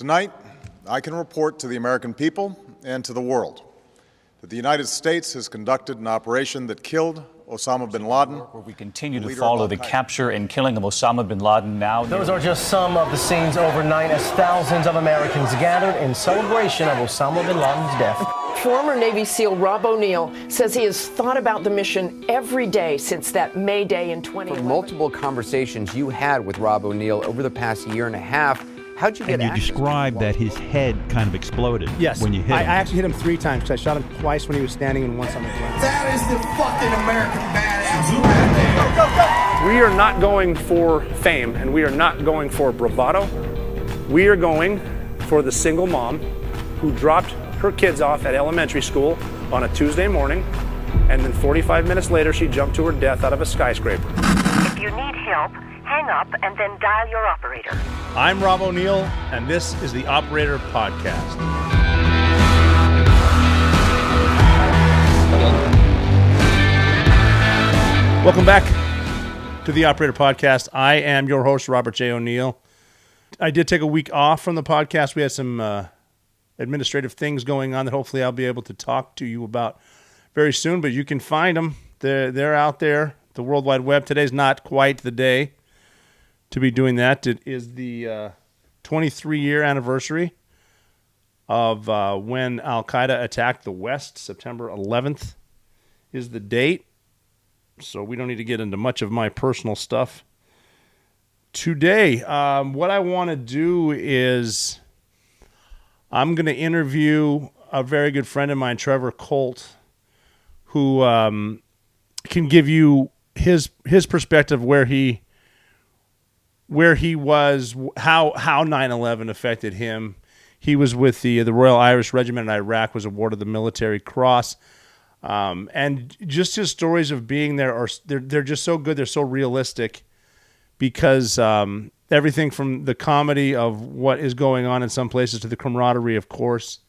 Tonight, I can report to the American people and to the world that the United States has conducted an operation that killed Osama bin Laden. Where we continue to follow the capture and killing of Osama bin Laden now. Those are just some of the scenes overnight as thousands of Americans gathered in celebration of Osama bin Laden's death. Former Navy SEAL Rob O'Neill says he has thought about the mission every day since that May Day in 2011. For multiple conversations you had with Rob O'Neill over the past year and a half, how'd you get access? And you described that his head kind of exploded when you hit him. I actually hit him 3 times because I shot him twice when he was standing and once on the ground. That is the fucking American badass right there. Go, go, go. We are not going for fame and we are not going for bravado. We are going for the single mom who dropped her kids off at elementary school on a Tuesday morning, and then 45 minutes later she jumped to her death out of a skyscraper. If you need help, hang up and then dial your operator. I'm Rob O'Neill, and this is the Operator Podcast. Welcome back to the Operator Podcast. I am your host, Robert J. O'Neill. I did take a week off from the podcast. We had some administrative things going on that hopefully I'll be able to talk to you about very soon, but you can find them. They're out there, the World Wide Web. Today's not quite the day to be doing that. It is the 23-year anniversary of when Al-Qaeda attacked the West. September 11th is the date, so we don't need to get into much of my personal stuff today. What I want to do is I'm going to interview a very good friend of mine, Trevor Coult, who can give you his perspective where he was, how 9/11 affected him. He was with the Royal Irish Regiment in Iraq, was awarded the Military Cross, and just his stories of being there they're just so good. They're so realistic because everything from the comedy of what is going on in some places to the camaraderie, of course,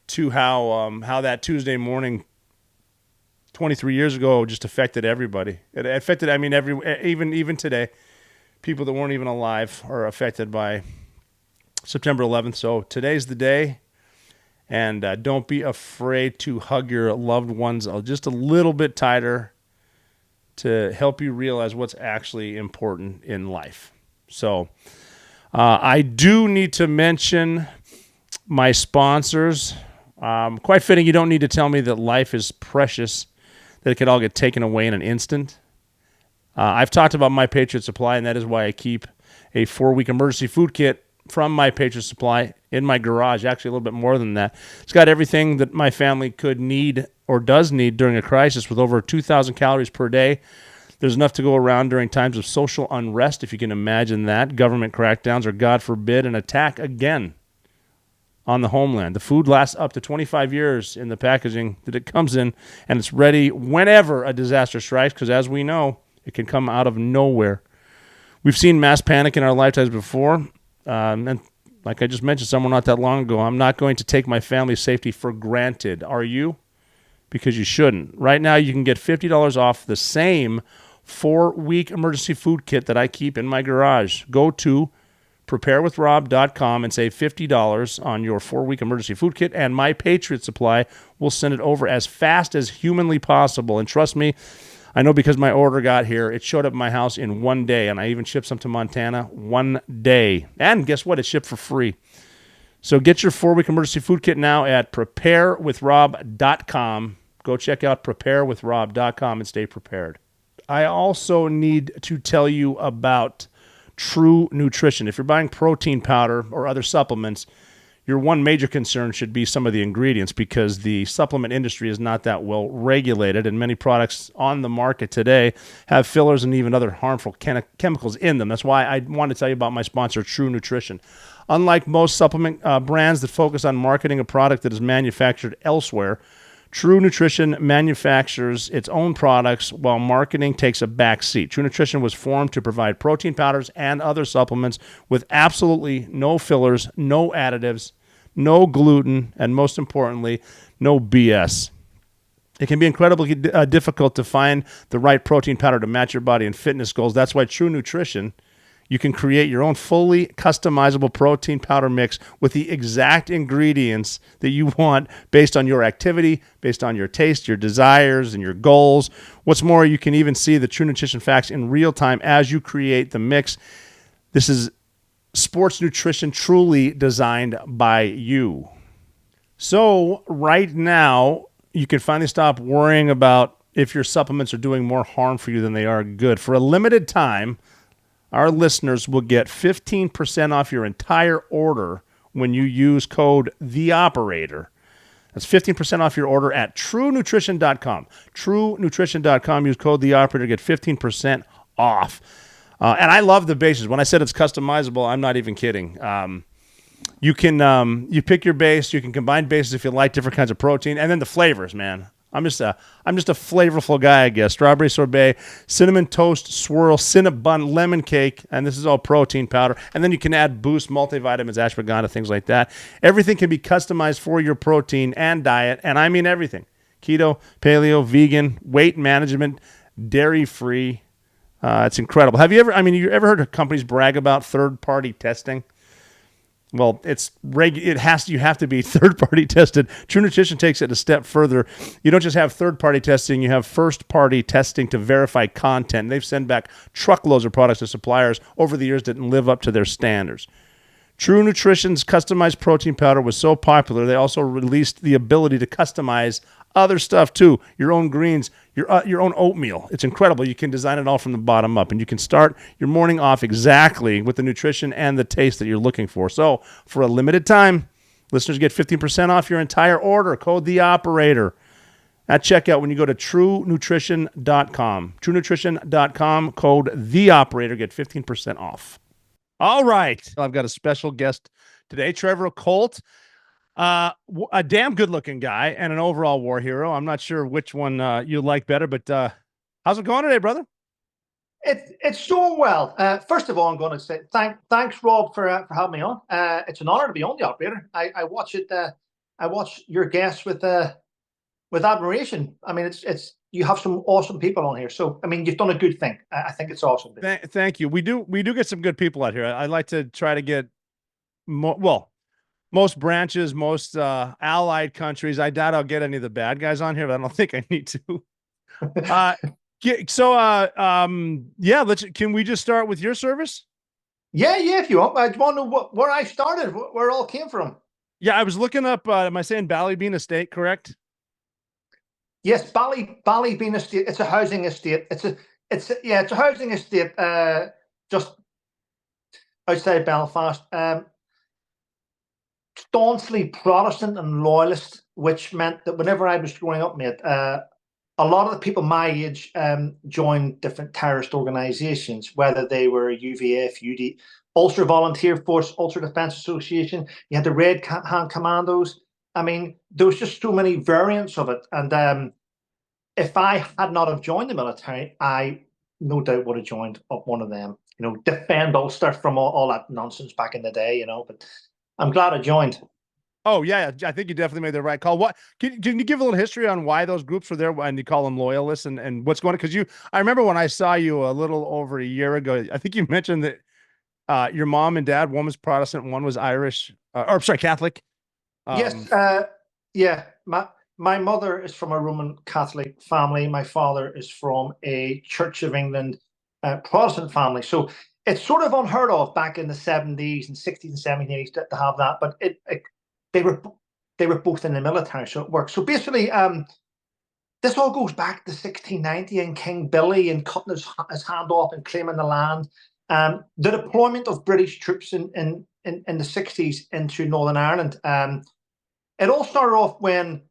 to how that Tuesday morning 23 years ago just affected everybody. It affected, even today, people that weren't even alive are affected by September 11th. So today's the day, and don't be afraid to hug your loved ones just a little bit tighter to help you realize what's actually important in life. So I do need to mention my sponsors. Quite fitting, you don't need to tell me that life is precious, that it could all get taken away in an instant. I've talked about My Patriot Supply, and that is why I keep a 4-week emergency food kit from My Patriot Supply in my garage, actually a little bit more than that. It's got everything that my family could need or does need during a crisis, with over 2,000 calories per day. There's enough to go around during times of social unrest, if you can imagine that, government crackdowns, or God forbid, an attack again on the homeland. The food lasts up to 25 years in the packaging that it comes in, and it's ready whenever a disaster strikes, because as we know, it can come out of nowhere. We've seen mass panic in our lifetimes before, and like I just mentioned someone not that long ago, I'm not going to take my family's safety for granted. Are you? Because you shouldn't. Right now, you can get $50 off the same 4-week emergency food kit that I keep in my garage. Go to preparewithrob.com and save $50 on your 4-week emergency food kit, and My Patriot Supply will send it over as fast as humanly possible. And trust me, I know because my order got here, it showed up at my house in 1 day, and I even shipped some to Montana 1 day. And guess what? It shipped for free. So get your 4-week emergency food kit now at preparewithrob.com. Go check out preparewithrob.com and stay prepared. I also need to tell you about True Nutrition. If you're buying protein powder or other supplements, your one major concern should be some of the ingredients, because the supplement industry is not that well regulated, and many products on the market today have fillers and even other harmful chemicals in them. That's why I want to tell you about my sponsor, True Nutrition. Unlike most supplement brands that focus on marketing a product that is manufactured elsewhere, True Nutrition manufactures its own products while marketing takes a back seat. True Nutrition was formed to provide protein powders and other supplements with absolutely no fillers, no additives, no gluten, and most importantly, no BS. It can be incredibly difficult to find the right protein powder to match your body and fitness goals. That's why True Nutrition You can create your own fully customizable protein powder mix with the exact ingredients that you want based on your activity, based on your taste, your desires, and your goals. What's more, you can even see the True Nutrition facts in real time as you create the mix. This is sports nutrition truly designed by you. So right now, you can finally stop worrying about if your supplements are doing more harm for you than they are good. For a limited time, our listeners will get 15% off your entire order when you use code THEOPERATOR. That's 15% off your order at TrueNutrition.com. TrueNutrition.com. Use code THEOPERATOR, get 15% off. And I love the bases. When I said it's customizable, I'm not even kidding. You can you pick your base. You can combine bases if you like different kinds of protein, and then the flavors, man. I'm just a flavorful guy, I guess. Strawberry sorbet, cinnamon toast swirl, Cinnabon lemon cake, and this is all protein powder. And then you can add boost, multivitamins, ashwagandha, things like that. Everything can be customized for your protein and diet, and I mean everything: keto, paleo, vegan, weight management, dairy-free. It's incredible. Have you ever heard of companies brag about third-party testing? Well, you have to be third-party tested. True Nutrition takes it a step further. You don't just have third-party testing, you have first-party testing to verify content. They've sent back truckloads of products to suppliers over the years that didn't live up to their standards. True Nutrition's customized protein powder was so popular, they also released the ability to customize other stuff too. Your own greens, your own oatmeal. It's incredible. You can design it all from the bottom up, and you can start your morning off exactly with the nutrition and the taste that you're looking for. So for a limited time, listeners get 15% off your entire order. Code THEOPERATOR at checkout when you go to TrueNutrition.com. TrueNutrition.com, code THEOPERATOR, get 15% off. All right. I've got a special guest today, Trevor Coult. A damn good-looking guy and an overall war hero. I'm not sure which one you like better, but how's it going today, brother? It's going well. First of all, I'm going to say thanks, Rob, for having me on. It's an honor to be on The Operator. I watch it. I watch your guests with admiration. I mean, it's you have some awesome people on here. So I mean, you've done a good thing. I think it's awesome. Thank you. We do get some good people out here. I like to try to get most branches, most allied countries. I doubt I'll get any of the bad guys on here, but I don't think I need to. Can we just start with your service? Yeah, if you want. I want to know where I started, where it all came from. Yeah, I was looking up. Am I saying Ballybean Estate, correct? Yes, Ballybean Estate. It's a housing estate. It's a housing estate just outside Belfast. Staunchly Protestant and loyalist, which meant that whenever I was growing up, mate, a lot of the people my age joined different terrorist organizations, whether they were UVF, UD, Ulster Volunteer Force, Ulster Defence Association. You had the Red Hand Commandos. I mean, there was just so many variants of it. And if I had not have joined the military, I no doubt would have joined up one of them. You know, defend Ulster from all that nonsense back in the day. You know, but I'm glad I joined. Oh, yeah. I think you definitely made the right call. What can you give a little history on why those groups were there and you call them loyalists and what's going on? Because I remember when I saw you a little over a year ago, I think you mentioned that your mom and dad, one was Protestant, one was Irish, Catholic. Yes. Yeah. My mother is from a Roman Catholic family. My father is from a Church of England Protestant family. So it's sort of unheard of back in the 70s and 60s and 70s to have that, but they were both in the military, so it worked. So basically, this all goes back to 1690 and King Billy and cutting his hand off and claiming the land. The deployment of British troops in the 60s into Northern Ireland. It all started off when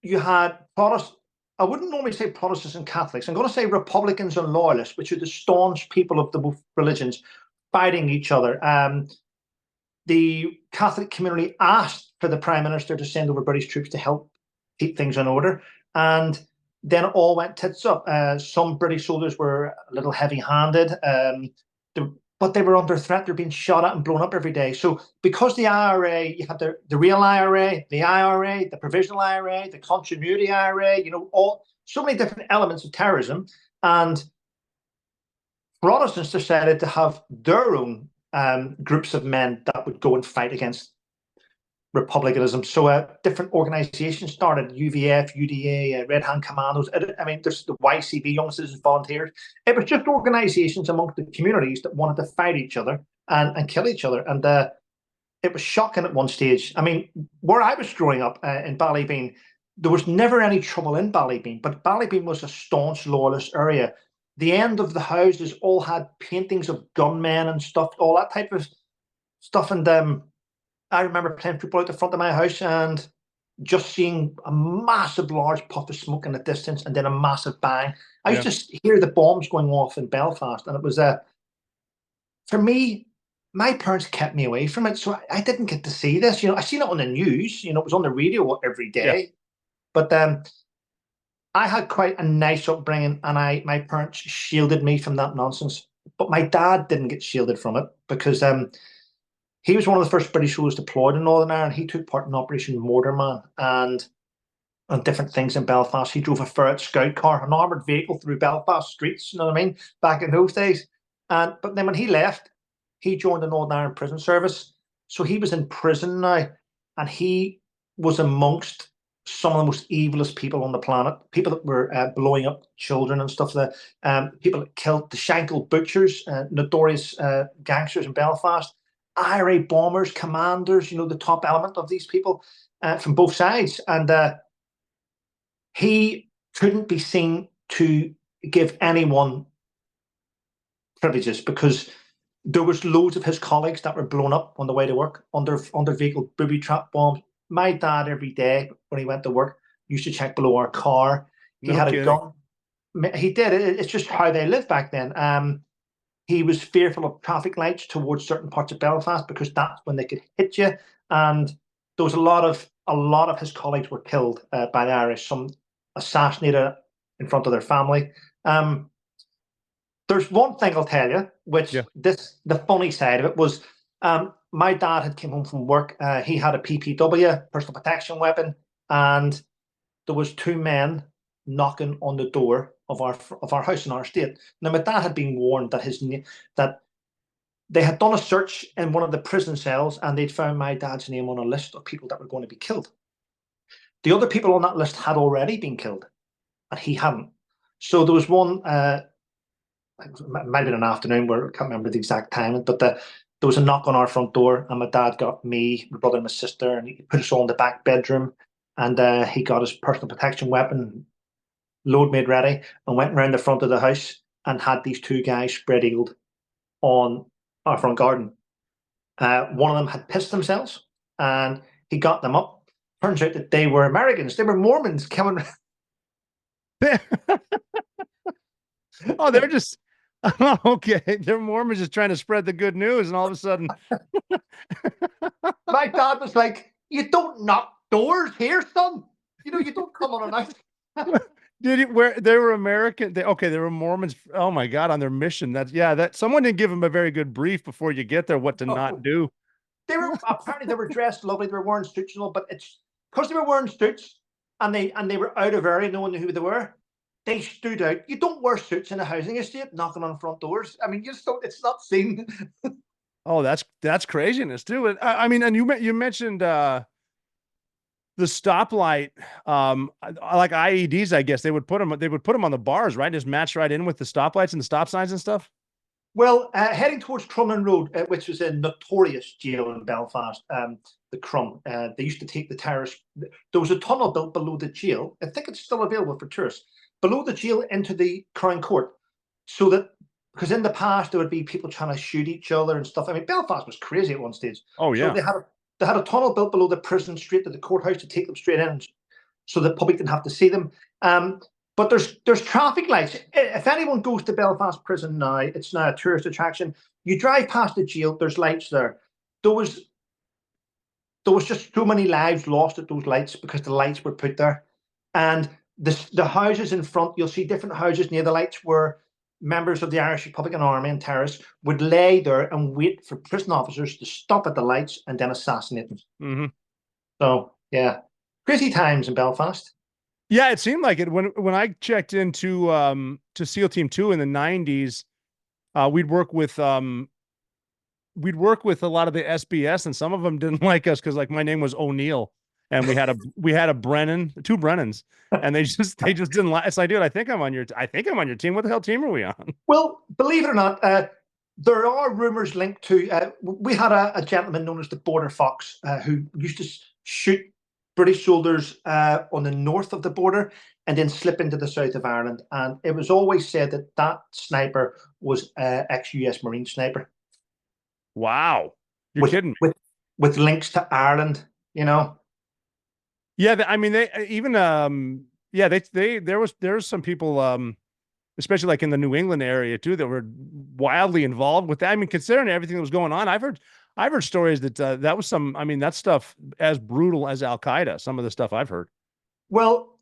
you had Protestants. I wouldn't normally say Protestants and Catholics. I'm going to say Republicans and Loyalists, which are the staunch people of the both religions fighting each other. The Catholic community asked for the Prime Minister to send over British troops to help keep things in order. And then it all went tits up. Some British soldiers were a little heavy-handed, but they were under threat. They're being shot at and blown up every day. So because the IRA, you had the real IRA, the IRA, the provisional IRA, the continuity IRA, you know, so many different elements of terrorism. And Protestants decided to have their own groups of men that would go and fight against republicanism. So different organizations started: UVF, UDA, Red Hand Commandos. I mean, there's the YCB, Young Citizens Volunteers. It was just organizations amongst the communities that wanted to fight each other and kill each other. And it was shocking at one stage. I mean, where I was growing up in Ballybean, there was never any trouble in Ballybean, but Ballybean was a staunch loyalist area. The end of the houses all had paintings of gunmen and stuff, all that type of stuff. And I remember playing football at the front of my house and just seeing a massive, large puff of smoke in the distance and then a massive bang. I used to hear the bombs going off in Belfast, and it was for me, my parents kept me away from it, so I didn't get to see this. I seen it on the news. It was on the radio every day, but I had quite a nice upbringing, and my parents shielded me from that nonsense. But my dad didn't get shielded from it because he was one of the first British soldiers deployed in Northern Ireland. He took part in Operation Mortarman and on different things in Belfast. He drove a Ferret Scout car, an armoured vehicle through Belfast streets, you know what I mean, back in those days. But then when he left, he joined the Northern Ireland Prison Service. So he was in prison now, and he was amongst some of the most evilest people on the planet, people that were blowing up children and stuff, people that killed the Shankill Butchers, notorious gangsters in Belfast, IRA bombers, commanders, the top element of these people from both sides. And he couldn't be seen to give anyone privileges because there was loads of his colleagues that were blown up on the way to work under vehicle booby trap bombs. My dad, every day when he went to work, used to check below our car. He had a gun. He did. It's just how they lived back then. He was fearful of traffic lights towards certain parts of Belfast because that's when they could hit you. And there was a lot of his colleagues were killed by the Irish. Some assassinated in front of their family. There's one thing I'll tell you, which the funny side of it was, my dad had came home from work. He had a PPW, personal protection weapon, and there was two men knocking on the door of our house in our estate. Now, my dad had been warned that they had done a search in one of the prison cells and they'd found my dad's name on a list of people that were going to be killed. The other people on that list had already been killed, and he hadn't. So there was one. It might have been an afternoon where I can't remember the exact time, but there was a knock on our front door, and my dad got me, my brother, and my sister, and he put us all in the back bedroom, and he got his personal protection weapon, load made ready, and went around the front of the house and had these two guys spread eagled on our front garden. One of them had pissed themselves, and he got them up. Turns out that they were Americans. They were Mormons coming. Oh, they're just okay. They're Mormons just trying to spread the good news, and all of a sudden, my dad was like, "You don't knock doors here, son. You don't come unannounced." Did it? Where they were American? They were Mormons. Oh my God, on their mission. That someone didn't give them a very good brief before you get there. What to not do? They were apparently they were dressed lovely. They were wearing suits and all, but it's because they were wearing suits and they were out of area. No one knew who they were. They stood out. You don't wear suits in a housing estate, knocking on front doors. I mean, you just don't. It's not seen. Oh, that's craziness too. I mean, and you mentioned the stoplight, like IEDs. I guess they would put them on the bars, right? Just match right in with the stoplights and the stop signs and stuff. Well, heading towards Crumlin Road, which was a notorious jail in Belfast, the Crum. They used to take the terrorists. There was a tunnel built below the jail. I think it's still available for tourists. Below the jail into the Crown Court, so that because in the past there would be people trying to shoot each other and stuff. I mean, Belfast was crazy at one stage. Oh yeah. So they had a tunnel built below the prison straight to the courthouse to take them straight in, so the public didn't have to see them. But there's traffic lights. If anyone goes to Belfast Prison now, it's now a tourist attraction. You drive past the jail, there's lights there. There was just so many lives lost at those lights because the lights were put there, and the houses in front, you'll see different houses near the lights where members of the Irish Republican Army and terrorists would lay there and wait for prison officers to stop at the lights and then assassinate them. Mm-hmm. So, yeah, crazy times in Belfast. Yeah, it seemed like it when I checked into to SEAL Team 2 in the 90s. we'd work with a lot of the SBS, and some of them didn't like us because like my name was O'Neill, and we had a Brennan, two Brennans, and they just didn't like. It's like, dude, I think I'm on your team. What the hell team are we on? Well, believe it or not, there are rumors linked to. We had a gentleman known as the Border Fox who used to shoot British soldiers on the north of the border and then slip into the south of Ireland. And it was always said that that sniper was ex-US Marine sniper. Wow, you're kidding me. With links to Ireland, you know. Yeah, I mean, they even yeah, there's some people especially like in the New England area too that were wildly involved with that. I mean, considering everything that was going on, I've heard stories that that was some. I mean, that stuff as brutal as Al Qaeda. Some of the stuff I've heard. Well,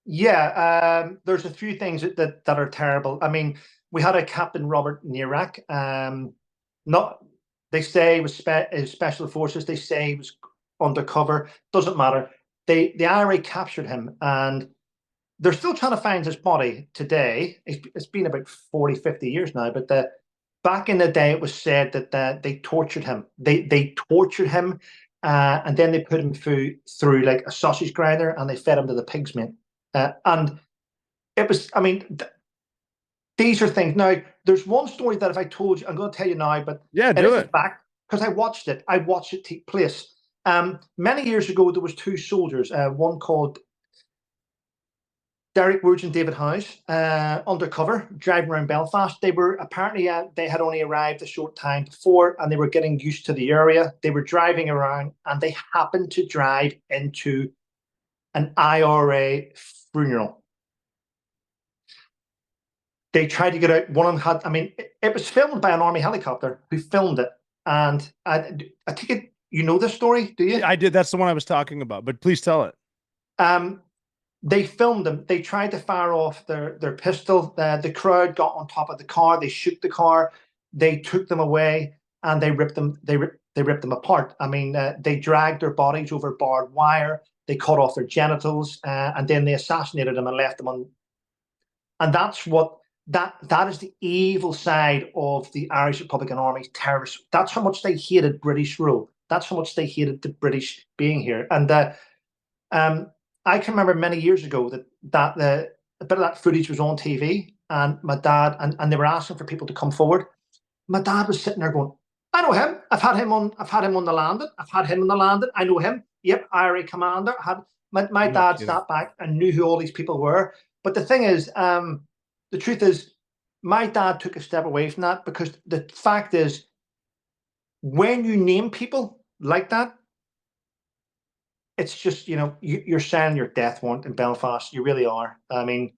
yeah, there's a few things that are terrible. I mean, we had a Captain Robert in Iraq. They say he was special forces. They say he was undercover. Doesn't matter. The IRA captured him, and they're still trying to find his body today. It's been about 40, 50 years now, but back in the day, it was said that they tortured him. They tortured him, and then they put him through like a sausage grinder, and they fed him to the pigs, mate. And it was, I mean, these are things. Now, there's one story that if I told you, I'm going to tell you now, but yeah, do it. Back because I watched it. I watched it take place. Many years ago, there was two soldiers, one called Derek Woods and David House, undercover, driving around Belfast. They were apparently, they had only arrived a short time before and they were getting used to the area. They were driving around and they happened to drive into an IRA funeral. They tried to get out. One of them had, I mean, it was filmed by an army helicopter who filmed it. And I take it, you know this story, do you? I did. That's the one I was talking about, but please tell it. They filmed them. They tried to fire off their pistol. The crowd got on top of the car. They shook the car. They took them away and they ripped them. They ripped them apart. I mean, they dragged their bodies over barbed wire. They cut off their genitals, and then they assassinated them and left them on. And that's what that is the evil side of the Irish Republican Army's terrorists. That's how much they hated British rule. That's how much they hated the British being here. And I can remember many years ago that a bit of that footage was on TV, and my dad and they were asking for people to come forward. My dad was sitting there going, "I know him. I've had him on the landing. I've had him on the landing. I know him. Yep, IRA commander." My dad sat back and knew who all these people were. But the thing is, the truth is, my dad took a step away from that because the fact is, when you name people like that, it's just, you know, you're signing your death warrant in Belfast. You really are. I mean,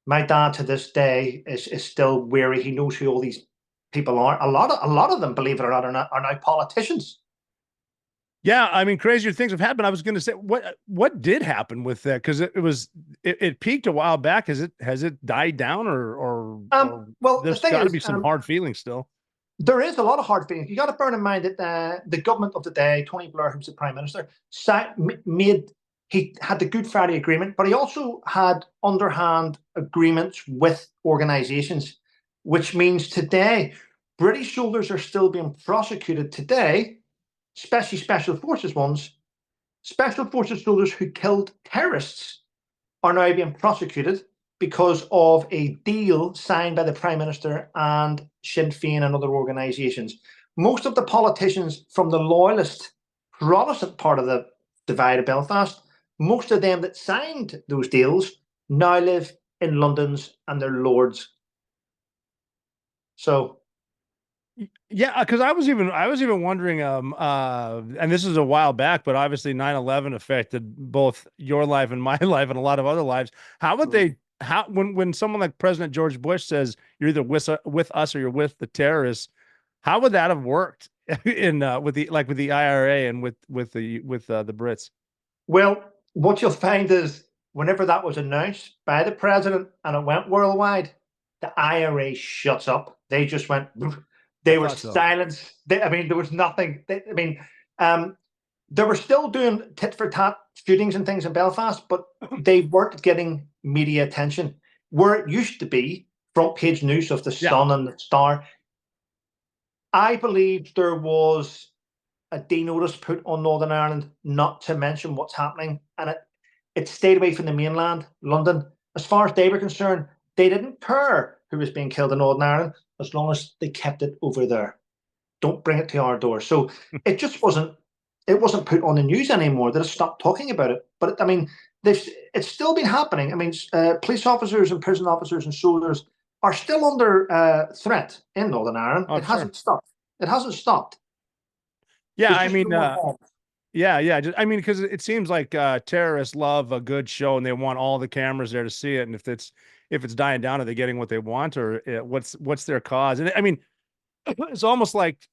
my dad to this day is still wary. He knows who all these people are. A lot of them, believe it or not, are now politicians. Yeah, I mean, crazier things have happened. I was going to say, what did happen with that? Because it peaked a while back. Has it died down or well, there's got to be some hard feelings still. There is a lot of hard feelings. You got to bear in mind that the government of the day, Tony Blair, who was the Prime Minister, he had the Good Friday Agreement, but he also had underhand agreements with organisations, which means today British soldiers are still being prosecuted today, especially Special Forces ones. Special Forces soldiers who killed terrorists are now being prosecuted because of a deal signed by the Prime Minister and Sinn Féin and other organisations. Most of the politicians from the loyalist Protestant part of the divide of Belfast, most of them that signed those deals now live in London's and they're lords. So, yeah, because I was even wondering, and this is a while back, but obviously 9/11 affected both your life and my life and a lot of other lives. How would they? When someone like President George Bush says you're either with us or you're with the terrorists, how would that have worked in with the IRA and with the Brits? Well, what you'll find is whenever that was announced by the president and it went worldwide, the IRA shuts up. They just went. They were silenced. I mean, there was nothing. They were still doing tit for tat shootings and things in Belfast, but they weren't getting media attention. Where it used to be front page news of the Yeah. Sun and the Star. I believe there was a denotice put on Northern Ireland not to mention what's happening, and it stayed away from the mainland, London. As far as they were concerned, they didn't care who was being killed in Northern Ireland as long as they kept it over there. Don't bring it to our door. So it just wasn't. It wasn't put on the news anymore. They just stopped talking about it. But I mean, it's still been happening. I mean, police officers and prison officers and soldiers are still under threat in Northern Ireland. Oh, It hasn't stopped. It hasn't stopped. Yeah, There's I just mean, no more bombs. yeah. I mean, because it seems like terrorists love a good show, and they want all the cameras there to see it. And if it's dying down, are they getting what they want, or what's their cause? And I mean, it's almost like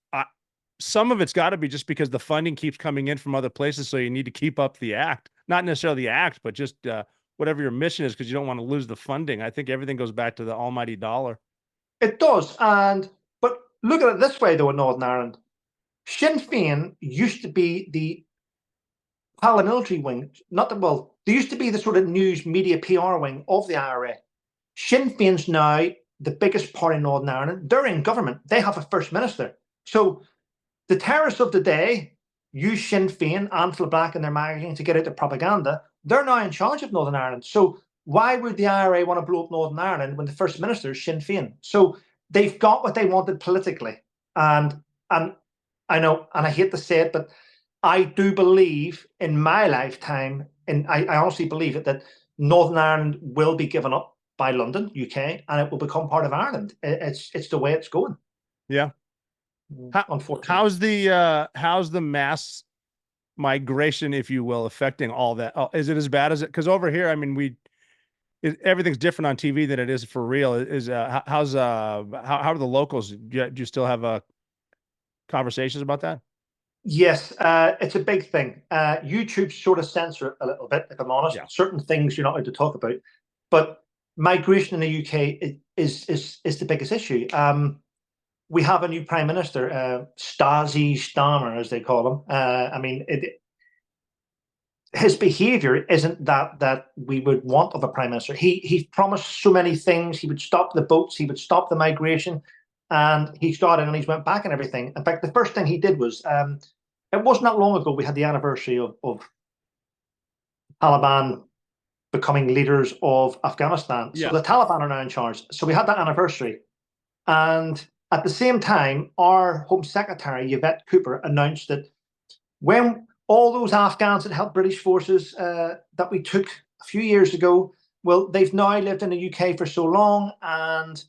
some of it's got to be just because the funding keeps coming in from other places, so you need to keep up the act. Not necessarily the act, but just whatever your mission is, because you don't want to lose the funding. I think everything goes back to the almighty dollar. It does, but look at it this way, though. In Northern Ireland, Sinn Féin used to be the paramilitary wing, they used to be the sort of news media PR wing of the IRA. Sinn Féin's now the biggest party in Northern Ireland. They're in government. They have a first minister. So the terrorists of the day use Sinn Féin and Phil Black in their magazine to get out their propaganda. They're now in charge of Northern Ireland. So why would the IRA want to blow up Northern Ireland when the first minister is Sinn Féin? So they've got what they wanted politically. And I know, and I hate to say it, but I do believe in my lifetime, and I honestly believe it, that Northern Ireland will be given up by London, UK, and it will become part of Ireland. It's the way it's going. Yeah. Unfortunately. How's the mass migration, if you will, affecting all that? Is it as bad as it? Because over here, I mean, everything's different on TV than it is for real. How are the locals? Do you still have conversations about that? Yes, it's a big thing. YouTube sort of censor it a little bit, if I'm honest. Yeah. Certain things you're not allowed to talk about, but migration in the UK is the biggest issue. We have a new prime minister, Stasi Stammer, as they call him. I mean, his behaviour isn't that we would want of a prime minister. He promised so many things. He would stop the boats. He would stop the migration. And he started and he's went back and everything. In fact, the first thing he did was, it wasn't that long ago, we had the anniversary of Taliban becoming leaders of Afghanistan. Yeah. So the Taliban are now in charge. So we had that anniversary. And at the same time, our Home Secretary, Yvette Cooper, announced that when all those Afghans that helped British forces that we took a few years ago, well, they've now lived in the UK for so long, and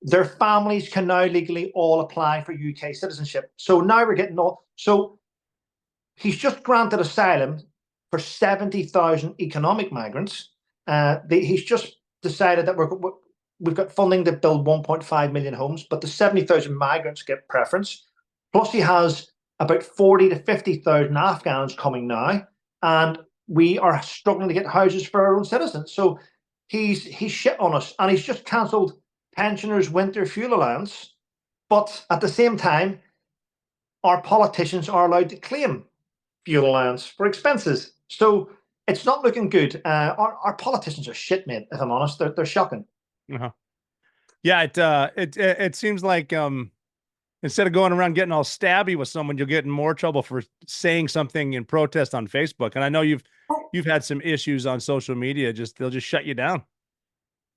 their families can now legally all apply for UK citizenship. So now we're getting all. So he's just granted asylum for 70,000 economic migrants. He's just decided that we've got funding to build 1.5 million homes, but the 70,000 migrants get preference. Plus, he has about 40 to 50,000 Afghans coming now, and we are struggling to get houses for our own citizens. So he's shit on us, and he's just cancelled pensioners' winter fuel allowance. But at the same time, our politicians are allowed to claim fuel allowance for expenses. So it's not looking good. Our politicians are shit, mate, if I'm honest. They're shocking. Uh-huh. Yeah, it seems like instead of going around getting all stabby with someone, you'll get in more trouble for saying something in protest on Facebook. And I know you've had some issues on social media. They'll just shut you down.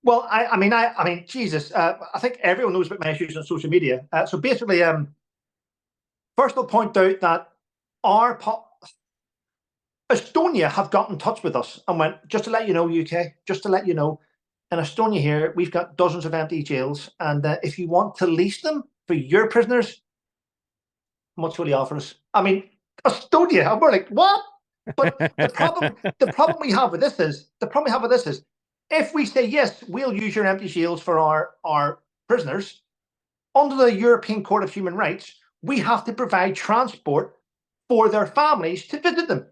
Well, I mean, Jesus, I think everyone knows about my issues on social media. So basically, first I'll point out that Estonia have got in touch with us and went, just to let you know, UK, just to let you know, in Estonia here, we've got dozens of empty jails, and if you want to lease them for your prisoners, how much will you offer us? I mean, Estonia, and we're like, what? But the problem we have with this is, if we say, yes, we'll use your empty jails for our prisoners, under the European Court of Human Rights, we have to provide transport for their families to visit them.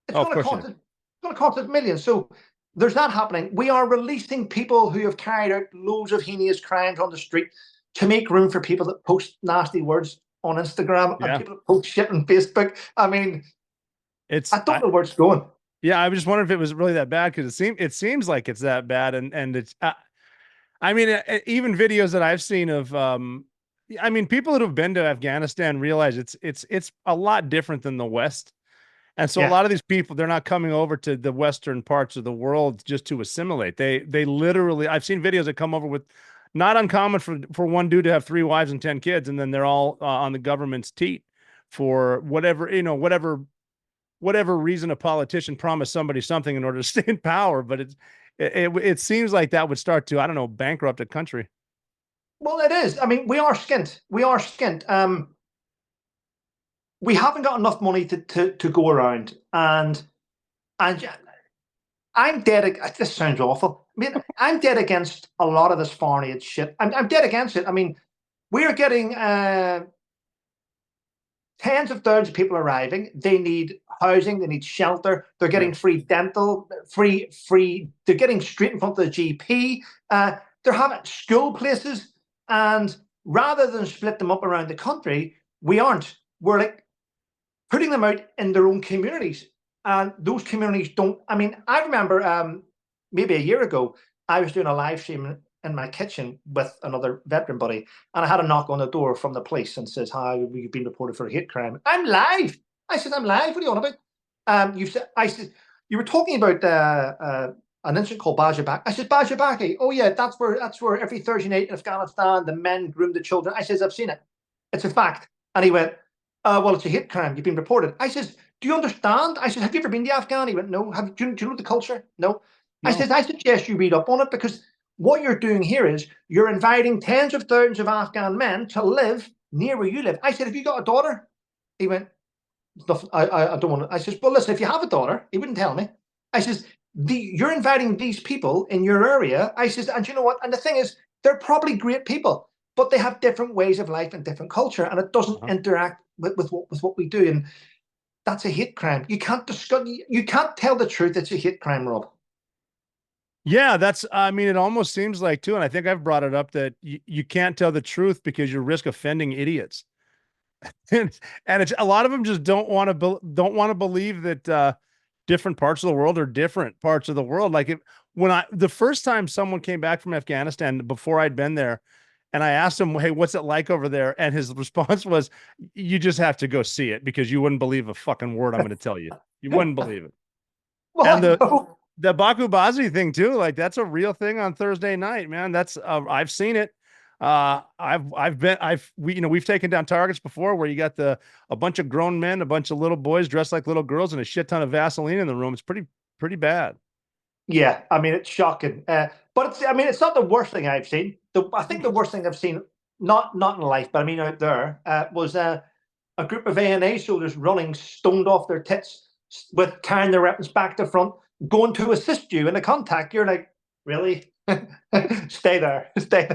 It's going to cost us millions. So there's that happening. We are releasing people who have carried out loads of heinous crimes on the street to make room for people that post nasty words on Instagram and people that post shit on Facebook. I mean, I don't know where it's going. Yeah, I was just wondering if it was really that bad, because it seems like it's that bad, and it's I mean, even videos that I've seen of, I mean, people that have been to Afghanistan realize it's a lot different than the West. And so a Yeah. lot of these people, they're not coming over to the Western parts of the world just to assimilate. They literally, I've seen videos that come over with, not uncommon for one dude to have 3 wives and 10 kids, and then they're all on the government's teat for whatever, whatever reason a politician promised somebody something in order to stay in power. But it seems like that would start to, I don't know, bankrupt a country. Well, it is. I mean, we are skint. We are skint. We haven't got enough money to go around, and I'm dead. This sounds awful. I mean, I'm dead against a lot of this foreign aid shit. I'm dead against it. I mean, we're getting tens of thousands of people arriving. They need housing. They need shelter. They're getting free dental, free. They're getting straight in front of the GP. They're having school places, and rather than split them up around the country, we aren't. We're like putting them out in their own communities, and those communities don't. I mean, I remember maybe a year ago, I was doing a live stream in my kitchen with another veteran buddy, and I had a knock on the door from the police and says, "Hi, we've been reported for a hate crime." I'm live. I said, "I'm live. What are you on about?" You said, I said, "You were talking about an incident called Bajabaki." I said, "Bajabaki. Oh yeah, that's where every Thursday night in Afghanistan the men groom the children." I says, "I've seen it. It's a fact." And he went, "Well, it's a hate crime. You've been reported." I says, "Do you understand?" I said, "Have you ever been to Afghan?" He went, "No." Do you know the culture? No. I said, "I suggest you read up on it, because what you're doing here is you're inviting tens of thousands of Afghan men to live near where you live." I said, "Have you got a daughter?" He went, I don't want to." I says, "Well, listen, if you have a daughter," he wouldn't tell me. I says, "You're inviting these people in your area." I says, "And you know what? And the thing is, they're probably great people, but they have different ways of life and different culture, and it doesn't interact with what we do. And that's a hate crime. You can't discuss. You can't tell the truth. It's a hate crime, Rob." Yeah, I mean, it almost seems like too, and I think I've brought it up, that you can't tell the truth because you risk offending idiots. and it's a lot of them just don't want to believe that different parts of the world are different parts of the world. Like the first time someone came back from Afghanistan before I'd been there, and I asked him, "Hey, what's it like over there?" And his response was, "You just have to go see it, because you wouldn't believe a fucking word I'm going to tell you. You wouldn't believe it." Well, And the Baku Bazi thing too, like that's a real thing on Thursday night, man. That's I've seen it. We've taken down targets before where you got a bunch of grown men, a bunch of little boys dressed like little girls, and a shit ton of Vaseline in the room. It's pretty bad. Yeah, I mean, it's shocking. But it's not the worst thing I've seen. I think the worst thing I've seen, not in life, but I mean out there, was a group of ANA soldiers running stoned off their tits, with carrying their weapons back to front, going to assist you in a contact. You're like, really? Stay there. Stay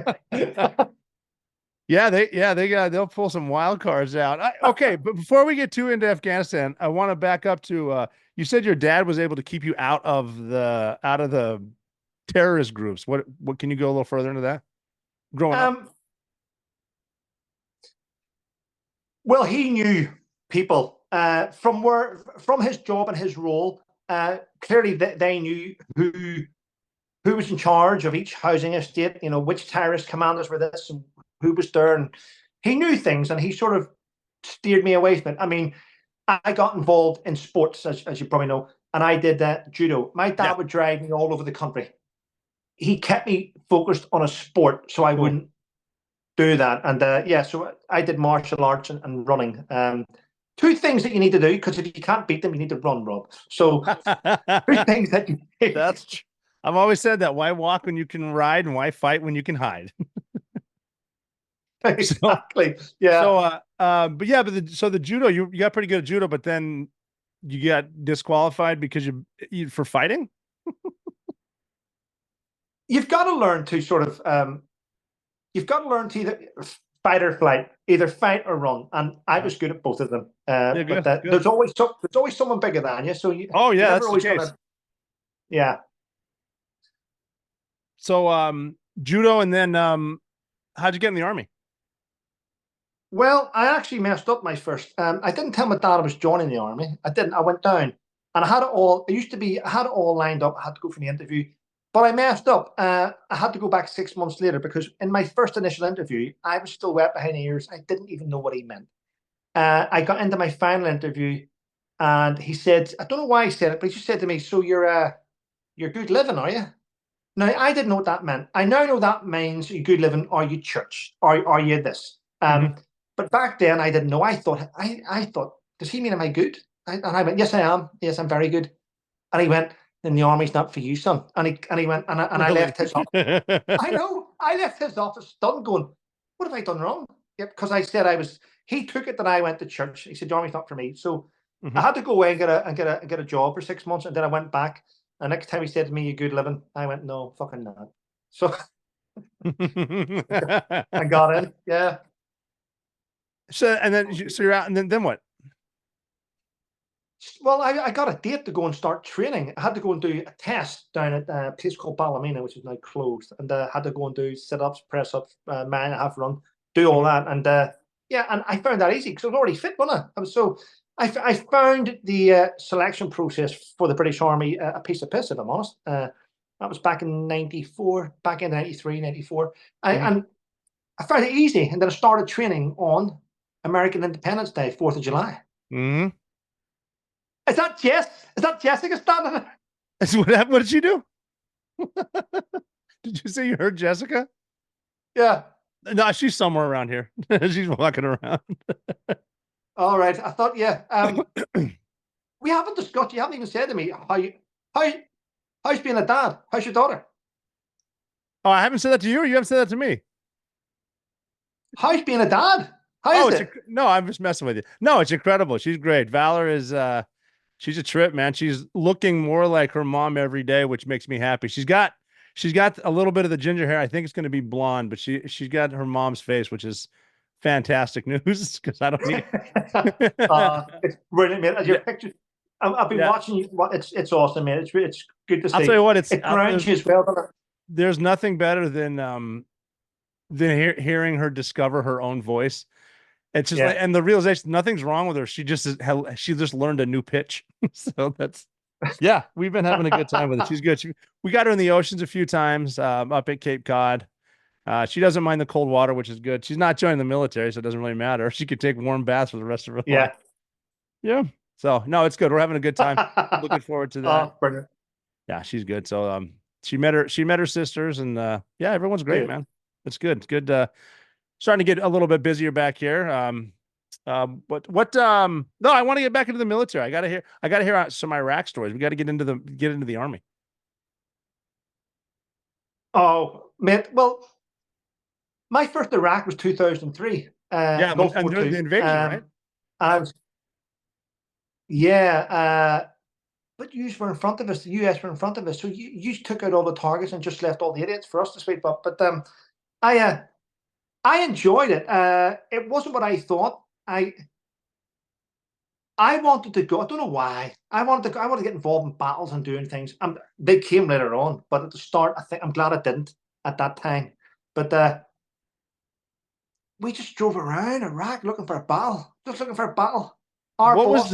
there. They'll pull some wild cards out. Okay, but before we get too into Afghanistan, I want to back up to you said your dad was able to keep you out of the terrorist groups. What can you go a little further into that? Growing up. Well, he knew people from his job and his role. Clearly, they knew who was in charge of each housing estate. You know, which terrorist commanders were this and who was there, and he knew things, and he sort of steered me away from it. I mean, I got involved in sports, as you probably know, and I did judo. My dad would drive me all over the country. He kept me focused on a sport, so I wouldn't do that. And so I did martial arts and running. Two things that you need to do, because if you can't beat them, you need to run, Rob. So two things that you need. That's true. I've always said that. Why walk when you can ride, and why fight when you can hide? Exactly. Yeah. So, so the judo, you got pretty good at judo, but then you got disqualified because you for fighting. You've got to learn to sort of, either fight or flight, either fight or run. And I was good at both of them. But there's always someone bigger than you. So that's the case. Yeah. So, judo, and then how'd you get in the Army? Well, I actually messed up my first. I didn't tell my dad I was joining the Army. I didn't. I went down, and I had it all. I had it all lined up. I had to go for the interview. But I messed up. I had to go back 6 months later because in my first initial interview, I was still wet behind the ears. I didn't even know what he meant. I got into my final interview, and he said, I don't know why he said it, but he just said to me, "So you're good living, are you?" Now I didn't know what that meant. I now know that means you good living. Are you church? Are you this? But back then I didn't know. I thought, does he mean am I good? And I went, yes, I am. Yes, I'm very good. And he went, then the army's not for you, son. And he went, I Really? left his office. I know. I left his office stunned, going, what have I done wrong? Yep, because I said I was. He took it that I went to church. He said, the army's not for me. So I had to go away and get a job for 6 months, and then I went back. And next time he said to me, "You good living?" I went, "No, fucking not." So I got in. Yeah. So and then so you're out, and then what? Well, I got a date to go and start training. I had to go and do a test down at a place called Ballymena, which is now closed, and had to go and do sit-ups, press-ups, mile and a half run, do all that, and yeah, and I found that easy because I was already fit, wasn't I? I found the selection process for the British Army a piece of piss, if I'm honest. That was back in '94, back in '93, '94, and I found it easy, and then I started training on American Independence Day, 4th of July. Mm-hmm. Is that Jess? Is that Jessica standing there? That's what happened. What did she do? Did you say you heard Jessica? Yeah. No, she's somewhere around here. She's walking around. All right. I thought, yeah. We haven't discussed. You haven't even said to me how's being a dad. How's your daughter? Oh, I haven't said that to you, or you haven't said that to me. How's being a dad? How is it? No, I'm just messing with you. No, it's incredible. She's great. Valor is she's a trip, man. She's looking more like her mom every day, which makes me happy. She's got a little bit of the ginger hair. I think it's going to be blonde, but she's got her mom's face, which is fantastic news because I don't need. It's brilliant, man. Your picture. I've been watching you. It's awesome, man. It's good to see. I'll tell you what. It grounds you as well, doesn't it? There's nothing better than hearing her discover her own voice. It's just like, and the realization nothing's wrong with her. She just learned a new pitch. So we've been having a good time with it. She's good. We got her in the oceans a few times, up at Cape Cod. She doesn't mind the cold water, which is good. She's not joining the military, so it doesn't really matter. She could take warm baths for the rest of her life. Yeah. So no, it's good. We're having a good time. Looking forward to that. Oh, brilliant. Yeah, she's good. So she met her sisters, and everyone's great, man. It's good. It's good. Starting to get a little bit busier back here. No, I want to get back into the military. I gotta hear some Iraq stories. We got to get into the army. Oh, man. Well, my first Iraq was 2003. The invasion, right? But you were in front of us. The US were in front of us, so you took out all the targets and just left all the idiots for us to sweep up. But I enjoyed it. It wasn't what I thought. I wanted to go. I don't know why. I wanted to get involved in battles and doing things. They came later on, but at the start, I think I'm glad I didn't at that time. But we just drove around Iraq looking for a battle. Just looking for a battle. What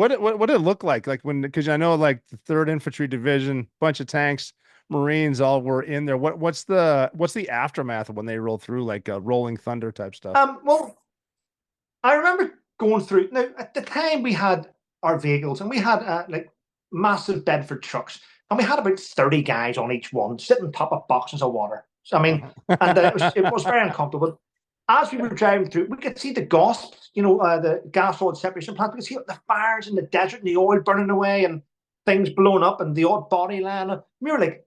did it look like? Like because I know like the 3rd Infantry Division, bunch of tanks, Marines all were in there. What's the aftermath of when they roll through, like Rolling Thunder type stuff? Well, I remember going through. Now at the time we had our vehicles and we had like massive Bedford trucks, and we had about 30 guys on each one, sitting on top of boxes of water. So, I mean, and it was very uncomfortable. As we were driving through, we could see the GOSPs, the gas oil separation plant. We could see the fires in the desert and the oil burning away and things blowing up and the odd body land. We were like,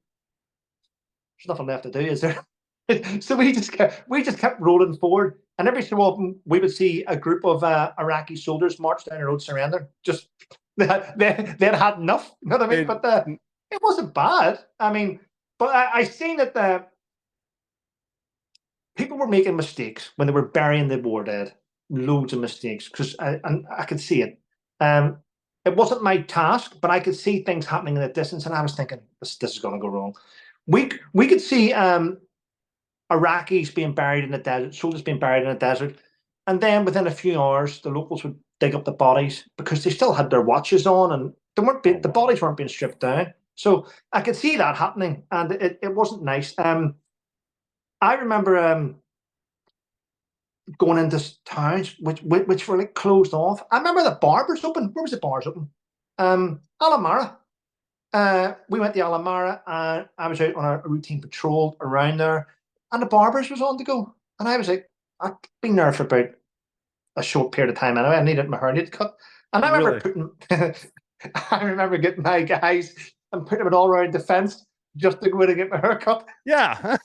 there's nothing left to do, is there? So we just kept rolling forward, and every so often we would see a group of Iraqi soldiers march down the road surrender. Just they'd had enough, you know what I mean? But it wasn't bad. I mean, but I seen that people were making mistakes when they were burying the war dead. Loads of mistakes, because I could see it. It wasn't my task, but I could see things happening in the distance, and I was thinking, this is going to go wrong. We could see Iraqis being buried in the desert, soldiers being buried in the desert, and then within a few hours, the locals would dig up the bodies because they still had their watches on, and the bodies weren't being stripped down. So I could see that happening, and it wasn't nice. I remember going into towns which were like closed off. I remember the barbers open. Where was the bars open? Alamara. We went to Alamara, and I was out on a routine patrol around there, and the barbers was on to go. And I was like, I've been there for about a short period of time anyway. I needed my hair needed cut, and I remember putting, I remember getting my guys and putting it all around the fence just to go in and get my hair cut. Yeah.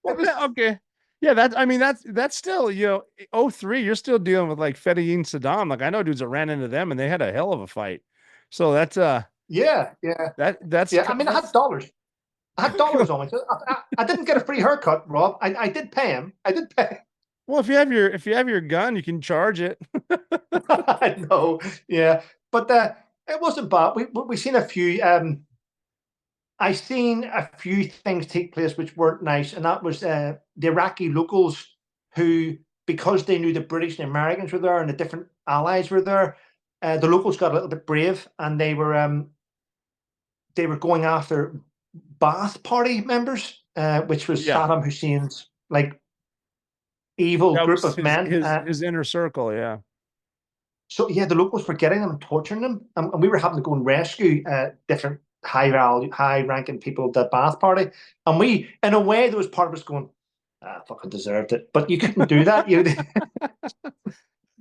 Okay. Yeah, that's still, you know, 03, you're still dealing with like Fedayeen Saddam. Like I know dudes that ran into them and they had a hell of a fight. So that's yeah. That's I mean, I had dollars. I had dollars on me. So I didn't get a free haircut, Rob. I did pay him. I did pay. Well, if you have your gun, you can charge it. I know. Yeah, but it wasn't bad. We seen a few. I seen a few things take place which weren't nice, and that was the Iraqi locals who, because they knew the British and Americans were there and the different allies were there, the locals got a little bit brave, and they were going after Ba'ath Party members, which was Saddam Hussein's like evil group of men. His inner circle, yeah. So yeah, the locals were getting them and torturing them, and we were having to go and rescue different high-ranking people of the Ba'ath Party, and we, in a way, there was part of us going, fucking deserved it, but you couldn't do that.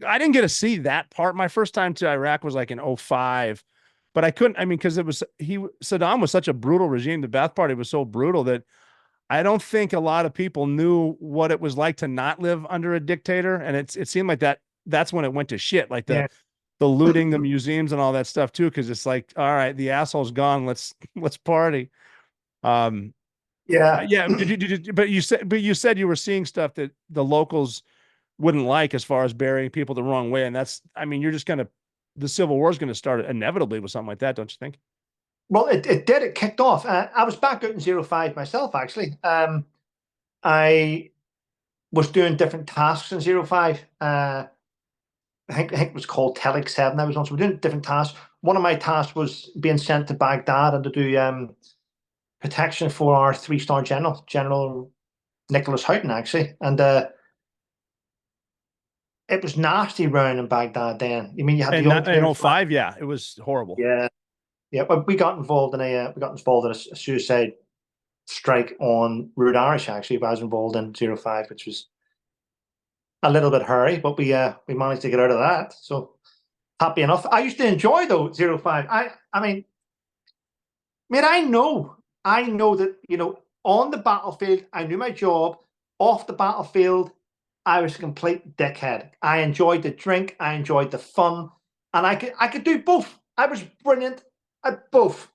I didn't get to see that part. My first time to Iraq was like in 05, but I couldn't. I mean, because Saddam was such a brutal regime. The Ba'ath Party was so brutal that I don't think a lot of people knew what it was like to not live under a dictator, and it seemed like that's when it went to shit. Like the looting the museums and all that stuff too, because it's like, all right, the asshole's gone, let's party. Yeah. But you said you were seeing stuff that the locals wouldn't like as far as burying people the wrong way, and you're just gonna, the Civil War is going to start inevitably with something like that, don't you think? Well, it did. It kicked off. I was back out in 05 myself, actually. I was doing different tasks in 05. I think it was called Telex 7 I was on. So we're doing different tasks. One of my tasks was being sent to Baghdad and to do protection for our 3-star General Nicholas Houghton, actually. And it was nasty round in Baghdad then. I mean, you had in 05, yeah, it was horrible. Yeah. But we got involved in a suicide strike on Route Irish, actually. I was involved in 05, which was a little bit hairy, but we managed to get out of that. So happy enough. I used to enjoy though 05. I mean, I know that, you know, on the battlefield, I knew my job. Off the battlefield, I was a complete dickhead. I enjoyed the drink, I enjoyed the fun, and I could do both. I was brilliant at both.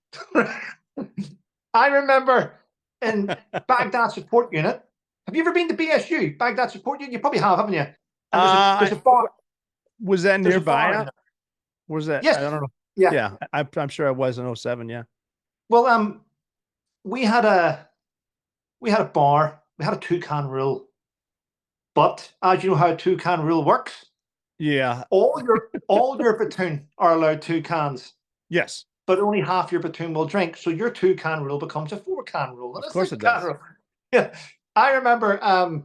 I remember in Baghdad Support Unit. Have you ever been to BSU, Baghdad Support Unit? You probably have, haven't you? And there's a bar. Was that nearby? Was that? Yes. I don't know. Yeah. I'm sure I was in 07. Yeah. Well, we had a bar. We had a 2-can rule. But as you know how a 2-can rule works, yeah, all your platoon are allowed 2 cans. Yes, but only half your platoon will drink. So your 2-can rule becomes a 4-can rule. Of course it does. Rule. Yeah, I remember having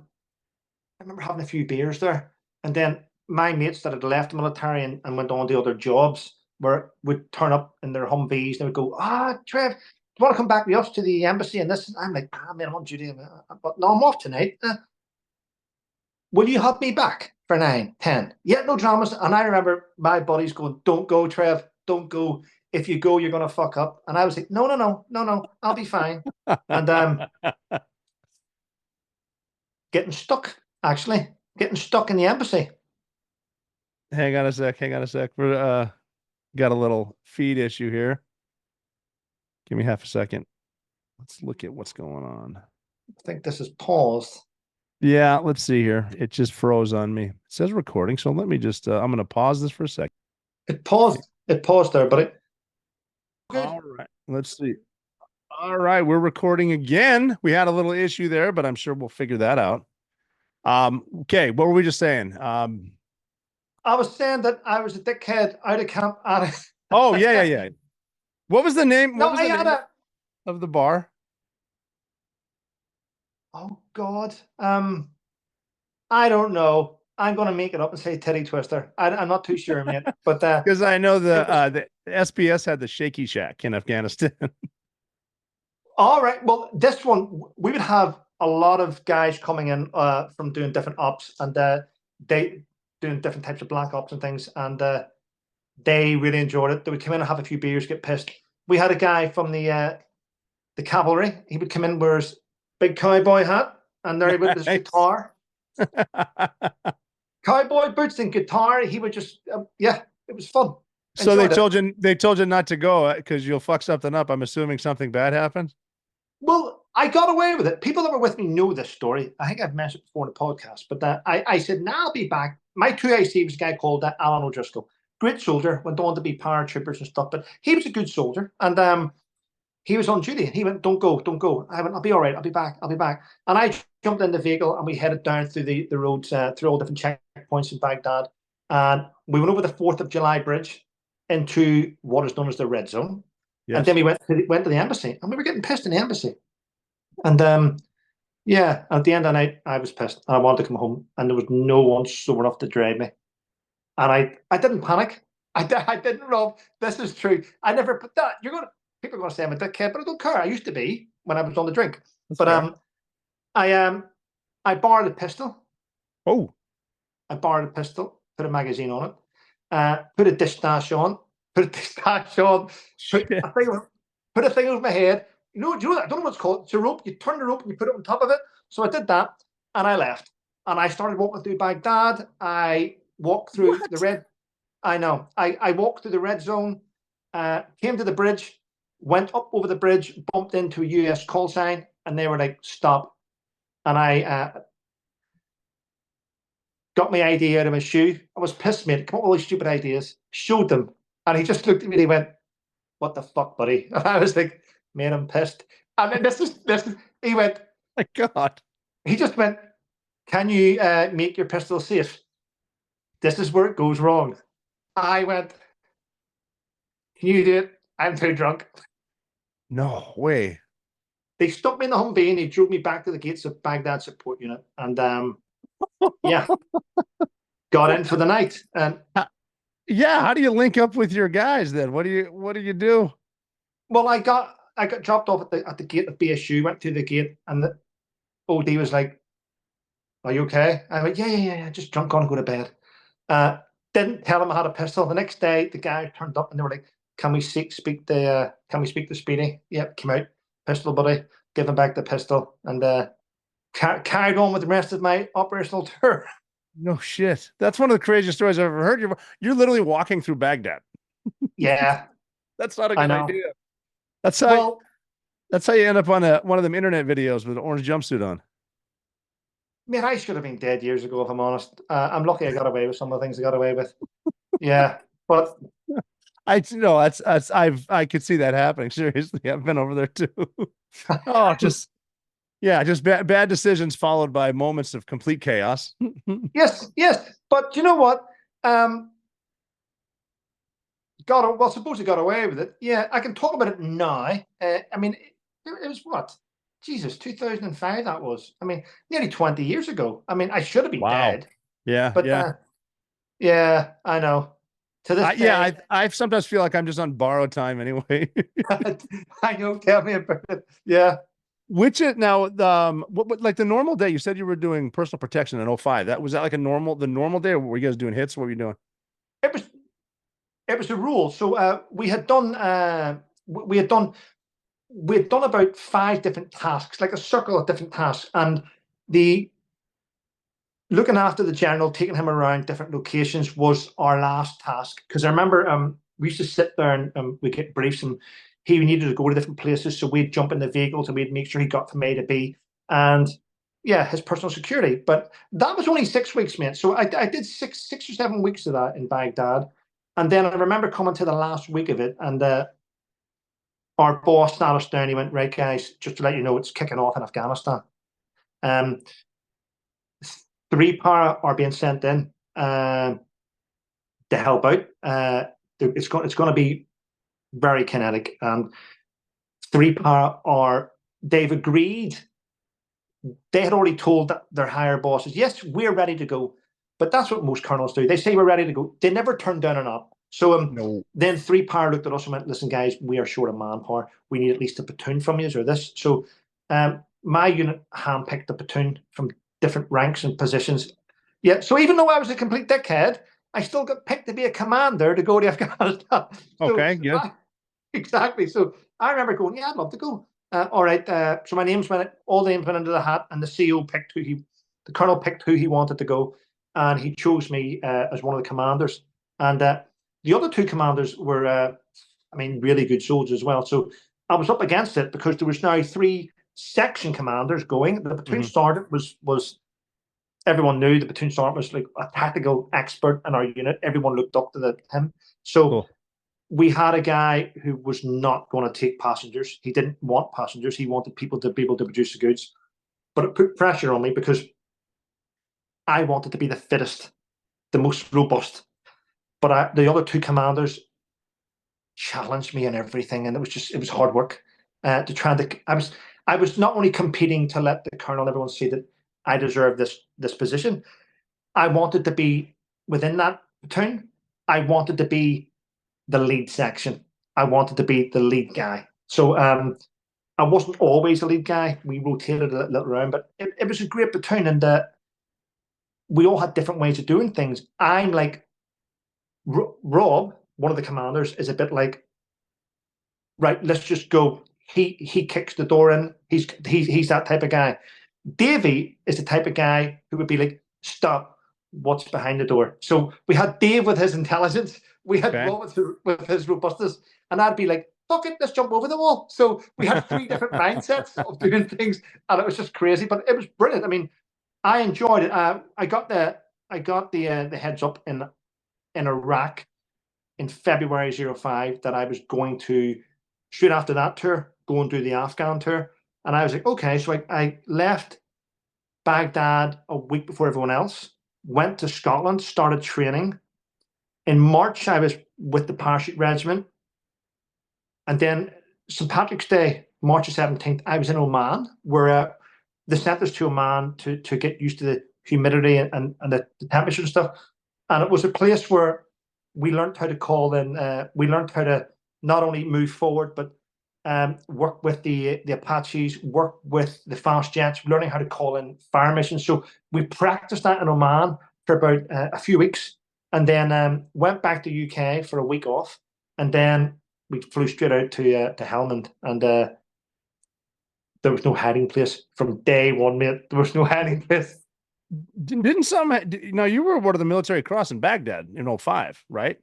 a few beers there, and then my mates that had left the military and went on to other jobs would turn up in their Humvees. They would go, Trev, do you want to come back with us to the embassy? And this, I'm like, man, I'm on duty, but no, I'm off tonight. Will you have me back for 9, 10? Yeah, no dramas. And I remember my buddies going, don't go, Trev, don't go. If you go, you're going to fuck up. And I was like, no, I'll be fine. And getting stuck in the embassy. Hang on a sec. We're got a little feed issue here. Give me half a second. Let's look at what's going on. I think this is paused. Yeah, let's see here. It just froze on me. It says recording, so let me just I'm going to pause this for a second. It paused there, but all right. Let's see. All right, we're recording again. We had a little issue there, but I'm sure we'll figure that out. Okay, what were we just saying? I was saying that I was a dickhead out of camp. Oh, yeah. What was the name? No, What was I the had name a. of the bar? Oh God. I don't know. I'm gonna make it up and say Titty Twister. I'm not too sure, mate. But Because I know it was the SBS had the Shaky Shack in Afghanistan. all right. Well, this one we would have a lot of guys coming in from doing different ops, and they doing different types of black ops and things, and they really enjoyed it. They would come in and have a few beers, get pissed. We had a guy from the cavalry. He would come in, wear his big cowboy hat, and there he would with his guitar, cowboy boots and guitar. He would just, yeah, it was fun. So they Enjoyed it. told you not to go because you'll fuck something up. I'm assuming something bad happened. Well, I got away with it. People that were with me know this story. I think I've mentioned it before in the podcast, but I said, now I'll be back. My 2IC was a guy called Alan O'Driscoll. Great soldier, went on to be paratroopers and stuff, but he was a good soldier. And he was on duty. And he went, don't go, don't go. I went, I'll be all right. I'll be back. I'll be back. And I jumped in the vehicle and we headed down through the roads, through all different checkpoints in Baghdad. And we went over the 4th of July bridge into what is known as the Red Zone. Yes. And then we went to the embassy and we were getting pissed in the embassy. And yeah, at the end of the night, I was pissed and I wanted to come home and there was no one sober enough to drive me. And I didn't panic. I didn't, Rob. This is true. I never put that. People are going to say I'm a dickhead, but I don't care. I used to be when I was on the drink. That's but fair. I borrowed a pistol. Oh. I borrowed a pistol, put a magazine on it, put a dish dash on, put a thing over my head. Do you know that? I don't know what it's called. It's a rope. You turn the rope and you put it on top of it. So I did that and I left. And I started walking through Baghdad. I walked through the red. I know. I walked through the red zone, came to the bridge, went up over the bridge, bumped into a US call sign, and they were like, stop. And I got my ID out of my shoe. I was pissed, mate. Come up with all these stupid ideas. Showed them. And he just looked at me and he went, what the fuck, buddy? And I was like, man, I'm pissed. And then this is, he went, My God. he just went, can you make your pistol safe? This is where it goes wrong. I went, can you do it? I'm too drunk. No way. They stuck me in the Humvee and they drove me back to the gates of Baghdad support unit. And yeah, got in for the night. And yeah, how do you link up with your guys then? What do you do? well, I got dropped off at the gate of BSU, went to the gate, and the OD was like, are you okay? I went, yeah, just drunk, gonna go to bed. Didn't tell him I had a pistol. The next day, the guy turned up and they were like, can we speak to Speedy? Yep, came out, pistol buddy, give him back the pistol, and carried on with the rest of my operational tour. No shit. That's one of the craziest stories I've ever heard. You're literally walking through Baghdad. Yeah. That's not a good idea. That's how you end up on one of them internet videos with an orange jumpsuit on. Man, I should have been dead years ago, if I'm honest. I'm lucky I got away with some of the things I got away with. Yeah, but I could see that happening. Seriously, I've been over there too. Oh, just bad decisions followed by moments of complete chaos. yes. But you know what? Suppose he got away with it. Yeah, I can talk about it now. I mean, it was what? Jesus, 2005 that was. I mean, nearly 20 years ago. I mean, I should have been dead. Yeah, but yeah, I know. To this day, I sometimes feel like I'm just on borrowed time anyway. I know. Tell me about it. Yeah. Which is now what like the normal day? You said you were doing personal protection in 05. Was that like the normal day, or were you guys doing hits? What were you doing? It was a rule. So we had done about 5 different tasks, like a circle of different tasks, and the looking after the general, taking him around different locations was our last task. Because I remember we used to sit there and we get briefs, and he needed to go to different places, so we'd jump in the vehicles and we'd make sure he got from A to B, and yeah, his personal security. But that was only 6 weeks, mate. So I did six or 7 weeks of that in Baghdad, and then I remember coming to the last week of it, and our boss sat us down. He went, right, guys, just to let you know, it's kicking off in Afghanistan. 3 para are being sent in to help out. It's going to be very kinetic, and 3-Power they've agreed. They had already told their higher bosses, yes, we're ready to go. But that's what most colonels do. They say we're ready to go. They never turn down an op. So then 3-Power looked at us and went, listen, guys, we are short of manpower. We need at least a platoon from you or this. So my unit handpicked the platoon from different ranks and positions. Yeah, so even though I was a complete dickhead, I still got picked to be a commander to go to Afghanistan. Okay, good. Exactly. So I remember going, yeah, I'd love to go. All right. So my names went, all the names went into the hat, and the CO picked the colonel picked who he wanted to go, and he chose me as one of the commanders. And the other 2 commanders were, I mean, really good soldiers as well. So I was up against it because there was now 3 section commanders going. The platoon sergeant was everyone knew the platoon sergeant was like a tactical expert in our unit. Everyone looked up to him. So we had a guy who was not going to take passengers. He didn't want passengers. He wanted people to be able to produce the goods. But it put pressure on me because I wanted to be the fittest, the most robust. But the other 2 commanders challenged me in everything, and it was hard work to try to. I was not only competing to let the colonel and everyone see that I deserve this position. I wanted to be within that platoon. I wanted to be the lead section. I wanted to be the lead guy. So I wasn't always a lead guy. We rotated a little around, but it was a great platoon, and we all had different ways of doing things. I'm like Rob, one of the commanders, is a bit like, right, let's just go. He kicks the door in. He's that type of guy. Davey is the type of guy who would be like, stop, what's behind the door? So we had Dave with his intelligence, we had Rob with his robustness, and I'd be like, fuck it, let's jump over the wall. So we had 3 different mindsets of doing things, and it was just crazy, but it was brilliant. I mean, I enjoyed it. I got the heads up in Iraq in February 05 that I was going to, straight after that tour, go and do the Afghan tour. And I was like, okay. So I left Baghdad a week before everyone else, went to Scotland, started training. In March, I was with the Parachute Regiment. And then St. Patrick's Day, March the 17th, I was in Oman, where they sent us to Oman to get used to the humidity and the temperature and stuff. And it was a place where we learned how to call in, we learned how to not only move forward, but work with the Apaches, work with the fast jets, learning how to call in fire missions. So we practiced that in Oman for about a few weeks, and then went back to UK for a week off, and then we flew straight out to Helmand, and there was no hiding place from day one, mate. There was no hiding place. Didn't some? No, you were awarded the Military Cross in Baghdad in 05, right?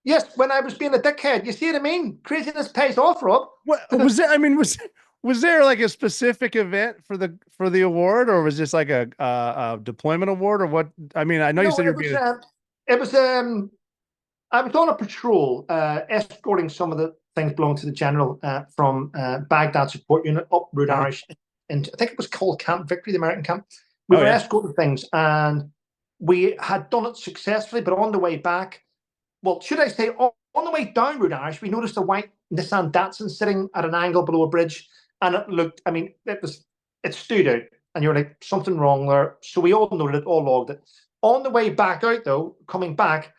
Yes, when I was being a dickhead. You see what I mean? Craziness pays off, Rob. What was there? I mean, was there like a specific event for the award, or was this like a deployment award, or what? I mean, I know you said you're being. It was. I was on a patrol, escorting some of the things belonging to the general from Baghdad Support Unit up Route Irish, and I think it was called Camp Victory, the American camp. We were escorting things, and we had done it successfully. But on the way back, well, should I say, on the way down Route Irish, we noticed a white Nissan Datsun sitting at an angle below a bridge, and it looked. I mean, it stood out, and you're like, something wrong there. So we all noted it, all logged it. On the way back out, though, coming back,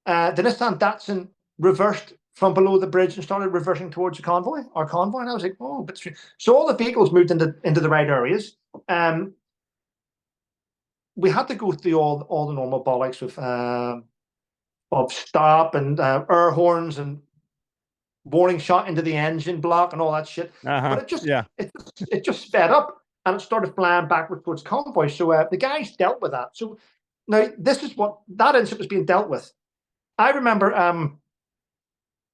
the Nissan Datsun reversed from below the bridge and started reversing towards our convoy. And I was like, oh, but so all the vehicles moved into the right areas. We had to go through all the normal bollocks of stop and air horns and warning shot into the engine block and all that shit. But it just sped up, and it started flying backward towards convoy. So the guys dealt with that. So now this is what that incident was being dealt with. I remember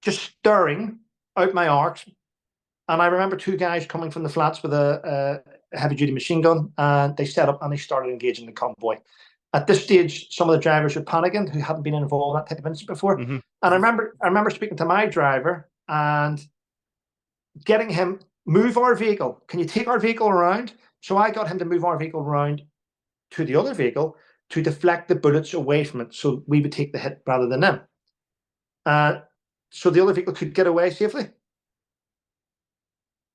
just stirring out my arcs, and I remember 2 guys coming from the flats with a heavy-duty machine gun, and they set up and they started engaging the convoy. At this stage, some of the drivers were panicking who hadn't been involved in that type of incident before. And I remember speaking to my driver and getting him, move our vehicle. Can you take our vehicle around? So I got him to move our vehicle around to the other vehicle to deflect the bullets away from it, so we would take the hit rather than them. so the other vehicle could get away safely.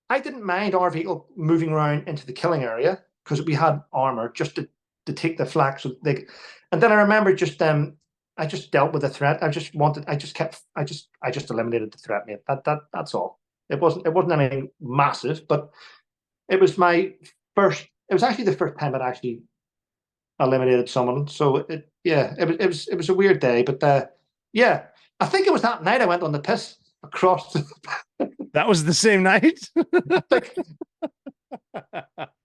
I didn't mind our vehicle moving around into the killing area because we had armor just to take the flak. So they, and then I remember I just dealt with the threat. I just eliminated the threat, mate. That's all. It wasn't anything massive, but it was my first. It was actually the first time I'd actually eliminated someone. So it was a weird day, but yeah, I think it was that night I went on the piss across. That was the same night.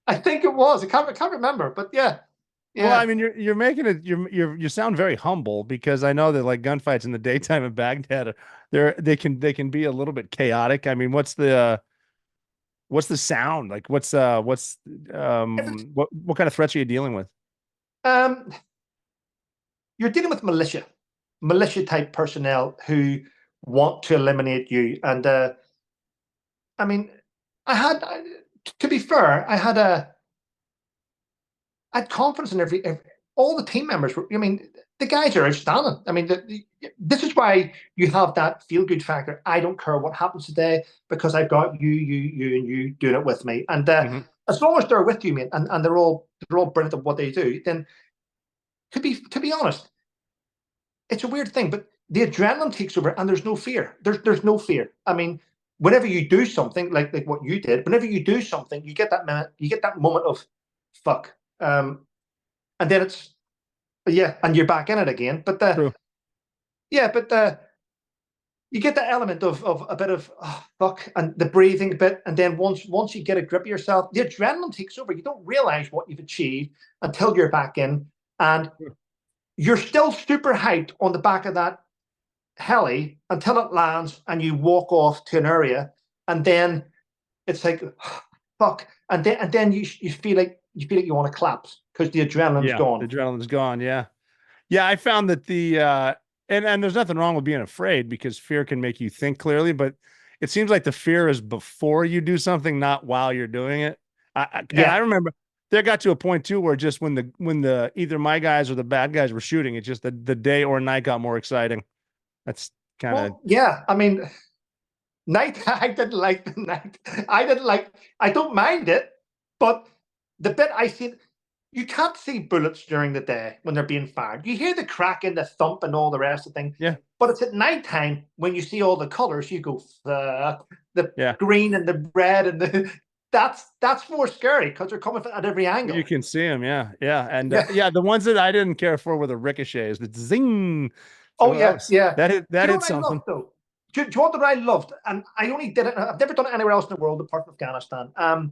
I think it was. I can't remember, but yeah. Yeah. Well, I mean, you're making it. You sound very humble, because I know that like gunfights in the daytime in Baghdad, they can be a little bit chaotic. I mean, what's the sound like? What kind of threats are you dealing with? You're dealing with militia type personnel who want to eliminate you, and I mean, to be fair, I had confidence in all the team members. I mean, the guys are outstanding. I mean, this is why you have that feel good factor. I don't care what happens today because I've got you, and you doing it with me. And as long as they're with you, mate, and they're all brilliant at what they do, then to be honest, it's a weird thing, but the adrenaline takes over, and there's no fear. There's no fear. I mean, whenever you do something like what you did, whenever you do something, you get that moment of fuck. And then it's and you're back in it again. But you get the element of a bit of fuck and the breathing bit, and then once you get a grip of yourself, the adrenaline takes over. You don't realize what you've achieved until you're back in, and you're still super hyped on the back of that heli until it lands, and you walk off to an area, and then it's like fuck, and then you feel like you want to collapse because the adrenaline's gone. The adrenaline's gone. Yeah. I found that and there's nothing wrong with being afraid, because fear can make you think clearly, but it seems like the fear is before you do something, not while you're doing it. I remember there got to a point too where just when the either my guys or the bad guys were shooting, it's just the day or night got more exciting. That's kind of I mean, night. I didn't like the night. I don't mind it, but the bit I see, you can't see bullets during the day when they're being fired. You hear the crack and the thump and all the rest of the thing. Yeah. But it's at nighttime when you see all the colors. You go the green and the red and that's more scary because they're coming at every angle. You can see them. Yeah. And the ones that I didn't care for were the ricochets, the zing. So that hit something. Do you want what I loved? And I only did it. I've never done it anywhere else in the world apart from Afghanistan.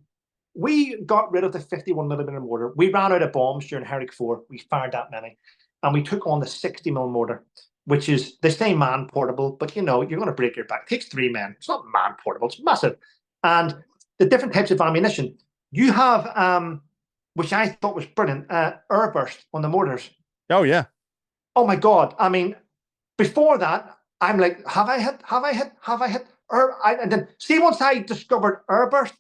We got rid of the 51mm mortar. We ran out of bombs during Herrick 4. We fired that many. And we took on the 60mm mortar, which is the same man portable, but you're going to break your back. It takes 3 men. It's not man portable. It's massive. And the different types of ammunition. You have, which I thought was brilliant, airburst on the mortars. Oh, yeah. Oh, my God. I mean, before that, I'm like, have I hit? And then see, once I discovered airburst,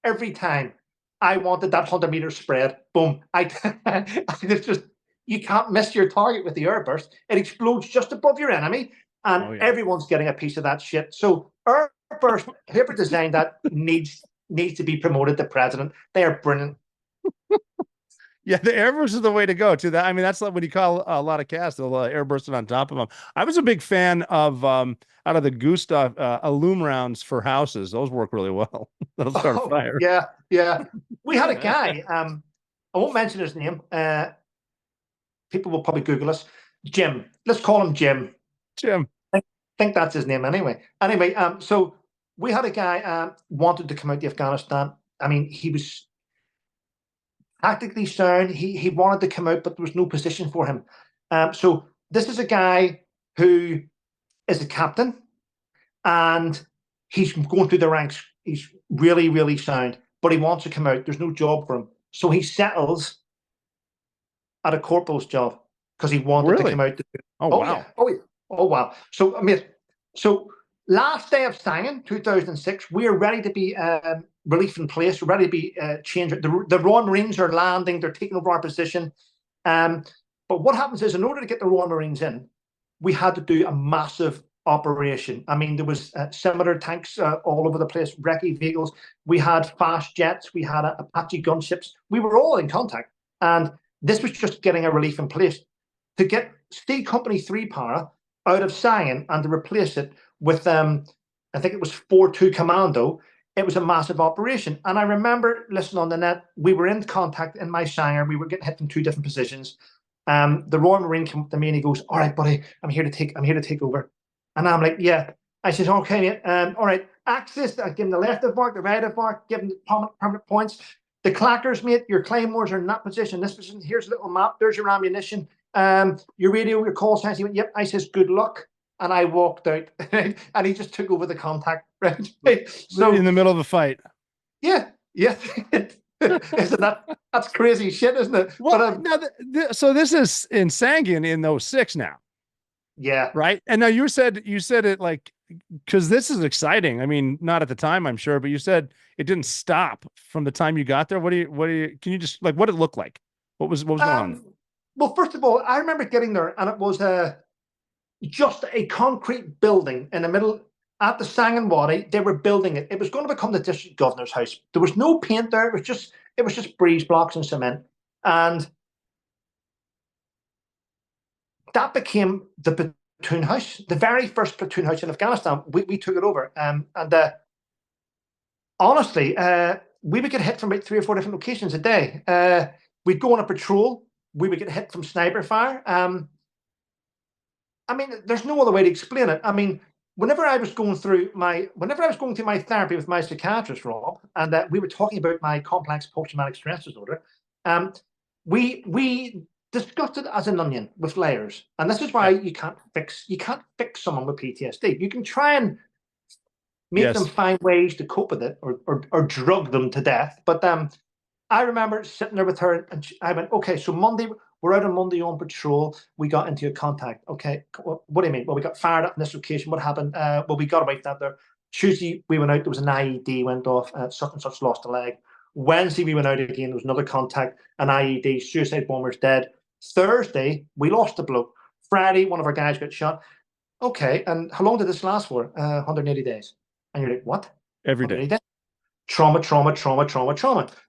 every time I wanted that 100-meter spread, boom. It's just, you can't miss your target with the airburst. It explodes just above your enemy, and everyone's getting a piece of that shit. So airburst, whoever designed that needs to be promoted to president. They are brilliant. Yeah, the airburst is the way to go too. That, I mean, that's like what you call a lot of cast, they'll airbursting on top of them. I was a big fan of out of the Gustav Illum rounds for houses. Those work really well. They'll start fire. Yeah. We had a guy. I won't mention his name. People will probably Google us. Jim. Let's call him Jim. Jim. I think that's his name anyway. So we had a guy wanted to come out to Afghanistan. I mean, he was tactically sound. He wanted to come out, but there was no position for him. So this is a guy who is a captain, and he's going through the ranks. He's really, really sound, but he wants to come out. There's no job for him. So he settles at a corporal's job because he wanted to come out. Wow. Yeah. Oh, wow. So, I mean, last day of signing, 2006, we are ready to be relief in place. We're ready to be changed. The Royal Marines are landing. They're taking over our position. But what happens is, in order to get the Royal Marines in, we had to do a massive operation. I mean, there was scimitar tanks all over the place, recce vehicles. We had fast jets. We had Apache gunships. We were all in contact. And this was just getting a relief in place. To get Steel Company 3 Para out of Sion and to replace it with, I think it was 4-2 Commando, it was a massive operation. And I remember listening on the net, we were in contact in my Sanger. We were getting hit from 2 different positions. The Royal Marine came up to me and he goes, "All right, buddy, I'm here to take over." And I'm like, "Yeah." I says, "Okay, mate. All right, axis." I give him the left of mark, the right of mark, give him the permanent points. The clackers, mate, your claymores are in that position, this position. Here's a little map. There's your ammunition. Your radio, your call signs. He went, "Yep." I says, "Good luck." And I walked out, and he just took over the contact. Right. So in the middle of a fight. Yeah. Isn't that's crazy shit, isn't it? Well, now so this is in Sangin in 06 now. Yeah. Right. And now you said it like, because this is exciting. I mean, not at the time, I'm sure, but you said it didn't stop from the time you got there. Can you just like, what did it look like? What was going on? Well, first of all, I remember getting there and it was just a concrete building in the middle at the Sangin Wadi. They were building it. It was going to become the district governor's house. There was no paint there. It was just breeze blocks and cement. And that became the platoon house, the very first platoon house in Afghanistan. We took it over. And honestly, we would get hit from about 3 or 4 different locations a day. We'd go on a patrol. We would get hit from sniper fire. I mean, there's no other way to explain it. I mean, whenever I was going through my therapy with my psychiatrist, Rob, and we were talking about my complex post-traumatic stress disorder, we discussed it as an onion with layers. And this is why you can't fix someone with PTSD. You can try and make them find ways to cope with it or drug them to death. But I remember sitting there with her and I went, "Okay, so Monday, we're out on Monday on patrol. We got into a contact." "Okay, what do you mean?" "Well, we got fired up in this location. What happened?" "Well, we got away from that there. Tuesday, we went out. There was an IED went off. Such and such lost a leg. Wednesday, we went out again. There was another contact, an IED, suicide bomber's dead. Thursday, we lost a bloke. Friday, one of our guys got shot." "Okay, and how long did this last for?" 180 days. And you're like, "What?" Every day. Trauma.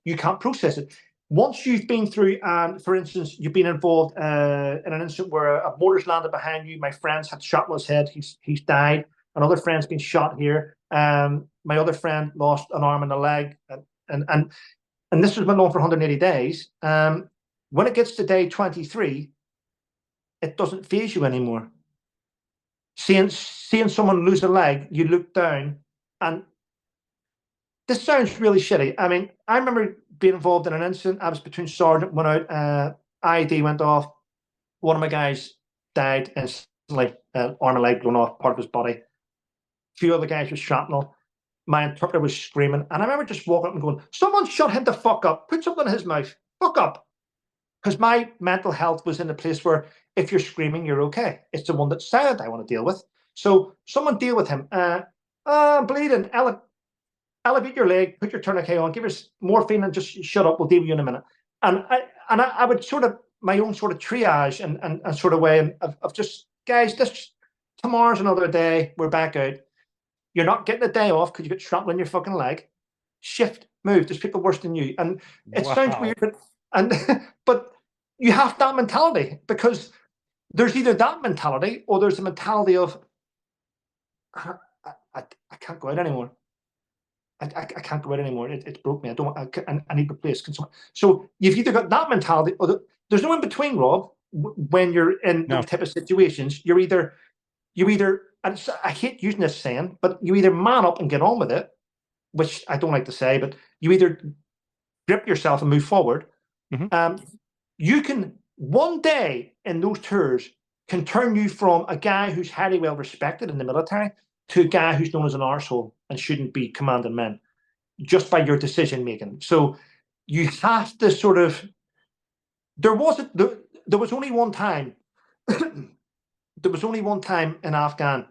You can't process it. Once you've been through, for instance, you've been involved in an incident where a mortar's landed behind you. My friend's had shot in his head. He's died. Another friend's been shot here. My other friend lost an arm and a leg. And this has been on for 180 days. When it gets to day 23, it doesn't faze you anymore. Seeing someone lose a leg, you look down, and this sounds really shitty. I mean, I remember being involved in an incident. I was platoon sergeant, went out, IED went off. One of my guys died instantly, arm and leg blown off, part of his body. A few other guys with shrapnel. My interpreter was screaming. And I remember just walking up and going, "Someone shut him the fuck up. Put something in his mouth. Fuck up." Because my mental health was in a place where if you're screaming, you're okay. It's the one that's silent I want to deal with. So someone deal with him. "I'm bleeding. Elevate your leg, put your tourniquet on, give us morphine and just shut up. We'll deal with you in a minute." And I would sort of, my own sort of triage and sort of way of just, "Guys, tomorrow's another day. We're back out. You're not getting a day off because you got shrapnel in your fucking leg. Shift, move. There's people worse than you." And it sounds weird, but you have that mentality, because there's either that mentality or there's the mentality of, I can't go out anymore. I can't go out anymore. It's broke me. I need to replace. So you've either got that mentality or there's no in between, Rob. When you're in those type of situations, you're either, and I hate using this saying, but you either man up and get on with it, which I don't like to say, but you either grip yourself and move forward. You can, one day in those tours can turn you from a guy who's highly well respected in the military to a guy who's known as an arsehole and shouldn't be commanding men, just by your decision making. So you have to sort of, there was only one time in Afghan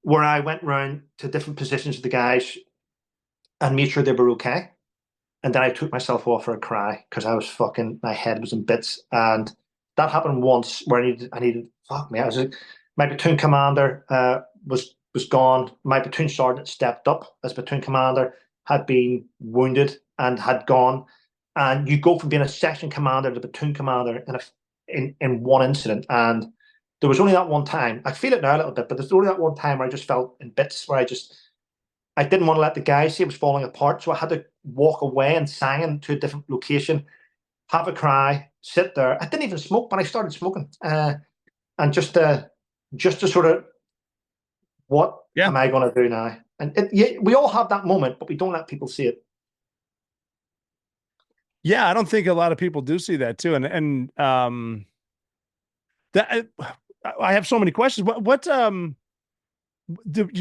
where I went round to different positions of the guys and made sure they were okay. And then I took myself off for a cry because I was fucking, my head was in bits. And that happened once where I needed, fuck me, My platoon commander was gone. My platoon sergeant stepped up as platoon commander, had been wounded and had gone. And you go from being a section commander to platoon commander in one incident. And there was only that one time. I feel it now a little bit, but there's only that one time where I just felt in bits, where I didn't want to let the guys see it was falling apart. So I had to walk away and sang to a different location, have a cry, sit there. I didn't even smoke, but I started smoking. And just to sort of, what am I going to do now? And we all have that moment, but we don't let people see it. Yeah, I don't think a lot of people do see that too. And that I have so many questions. What you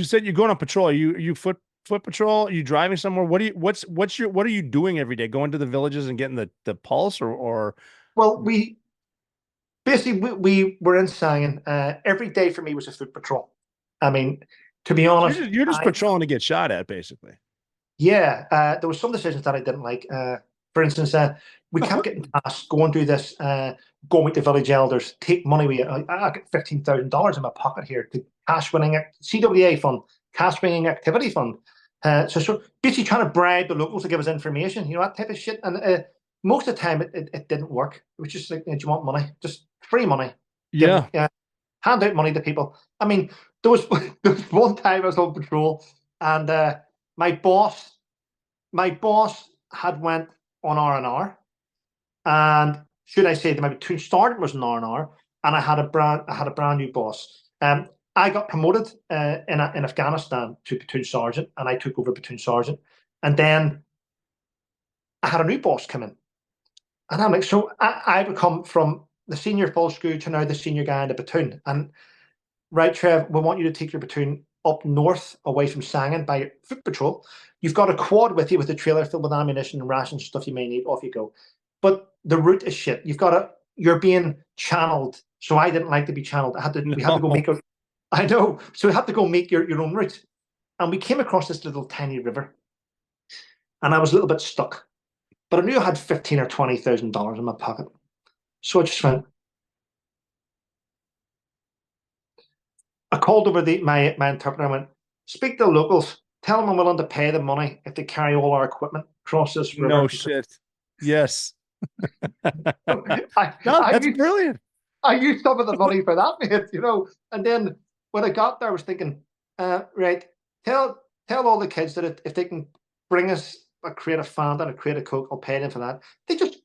said you're going on patrol? Are you foot patrol? Are you driving somewhere? What are you doing every day? Going to the villages and getting the pulse or? Well, we were in Sion. Every day for me was a foot patrol. I mean, to be honest, you're just patrolling to get shot at, basically. Yeah, there was some decisions that I didn't like. For instance, we kept getting tasked, go and do this, go and meet the village elders, take money. I got $15,000 in my pocket here to cash winning CWA fund, cash winning activity fund. So basically trying to bribe the locals to give us information, that type of shit. And most of the time it didn't work. It was just like, do you want money? Just free money. Yeah. Hand out money to people. I mean, there was one time I was on patrol, and my boss had went on R&R, and should I say that my platoon sergeant was an R&R, and I had a brand new boss. I got promoted in Afghanistan to platoon sergeant, and I took over platoon sergeant, and then I had a new boss come in, and I'm like, so I become from the senior full screw to now the senior guy in the platoon, and right, Trev, we want you to take your platoon up north away from Sangin by foot patrol. You've got a quad with you with a trailer filled with ammunition and rations, stuff you may need. Off you go. But the route is shit. You're being channeled. So I didn't like to be channeled. We had to go make I know. So we had to go make your own route. And we came across this little tiny river. And I was a little bit stuck. But I knew I had $15,000 or $20,000 in my pocket. So I just went. I called over my interpreter and went, speak to the locals. Tell them I'm willing to pay them money if they carry all our equipment across this river. No shit. Yes. That's brilliant. I used some of the money for that, mate, And then when I got there, I was thinking, right, tell all the kids that if they can bring us a crate of Fanta and a crate of Coke, I'll pay them for that. They just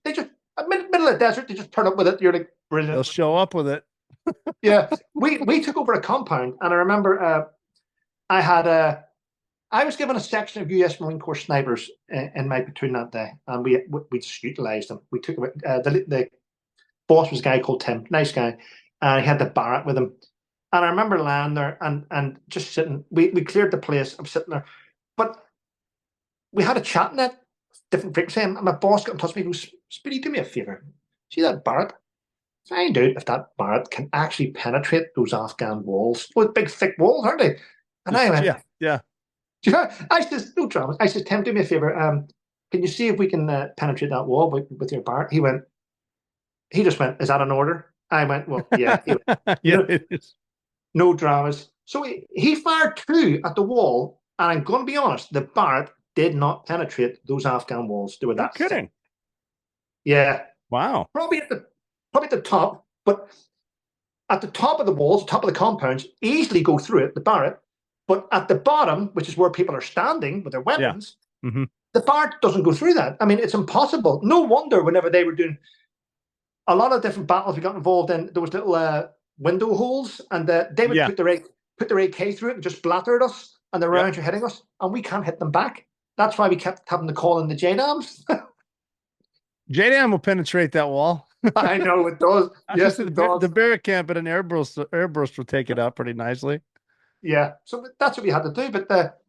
middle of the desert, they just turn up with it. You're like, brilliant. They'll show up with it. Yeah, we took over a compound, and I remember I was given a section of U.S. Marine Corps snipers in my platoon that day, and we just utilised them. We took the boss was a guy called Tim, nice guy, and he had the Barrett with him. And I remember lying there and just sitting. We cleared the place. I'm sitting there, but we had a chat in that different frequency. And my boss got in touch with me. He goes, "Speedy, do me a favour. See that Barrett? Find out if that Barrett can actually penetrate those Afghan walls. With big, thick walls, aren't they?" And I went, yeah. I says, no drama. I says, Tim, do me a favor. Can you see if we can penetrate that wall with your Barrett? He just went, is that an order? I went, well, yeah. He went, it is. No dramas. So he fired two at the wall, and I'm going to be honest, the Barrett did not penetrate those Afghan walls. They were that kidding. thick. Yeah. Wow. Probably at the top, but at the top of the walls, top of the compounds, easily go through it, the Barrett. But at the bottom, which is where people are standing with their weapons, the Barrett doesn't go through that. I mean, it's impossible. No wonder whenever they were doing a lot of different battles we got involved in, there was little window holes, and they would put their AK through it and just blattered us, and the rounds are hitting us, and we can't hit them back. That's why we kept having to call in the JDAMs. JDAM will penetrate that wall. I know it does. Yes, it does. The Barrett camp and an airburst will take it up pretty nicely. Yeah, so that's what we had to do. But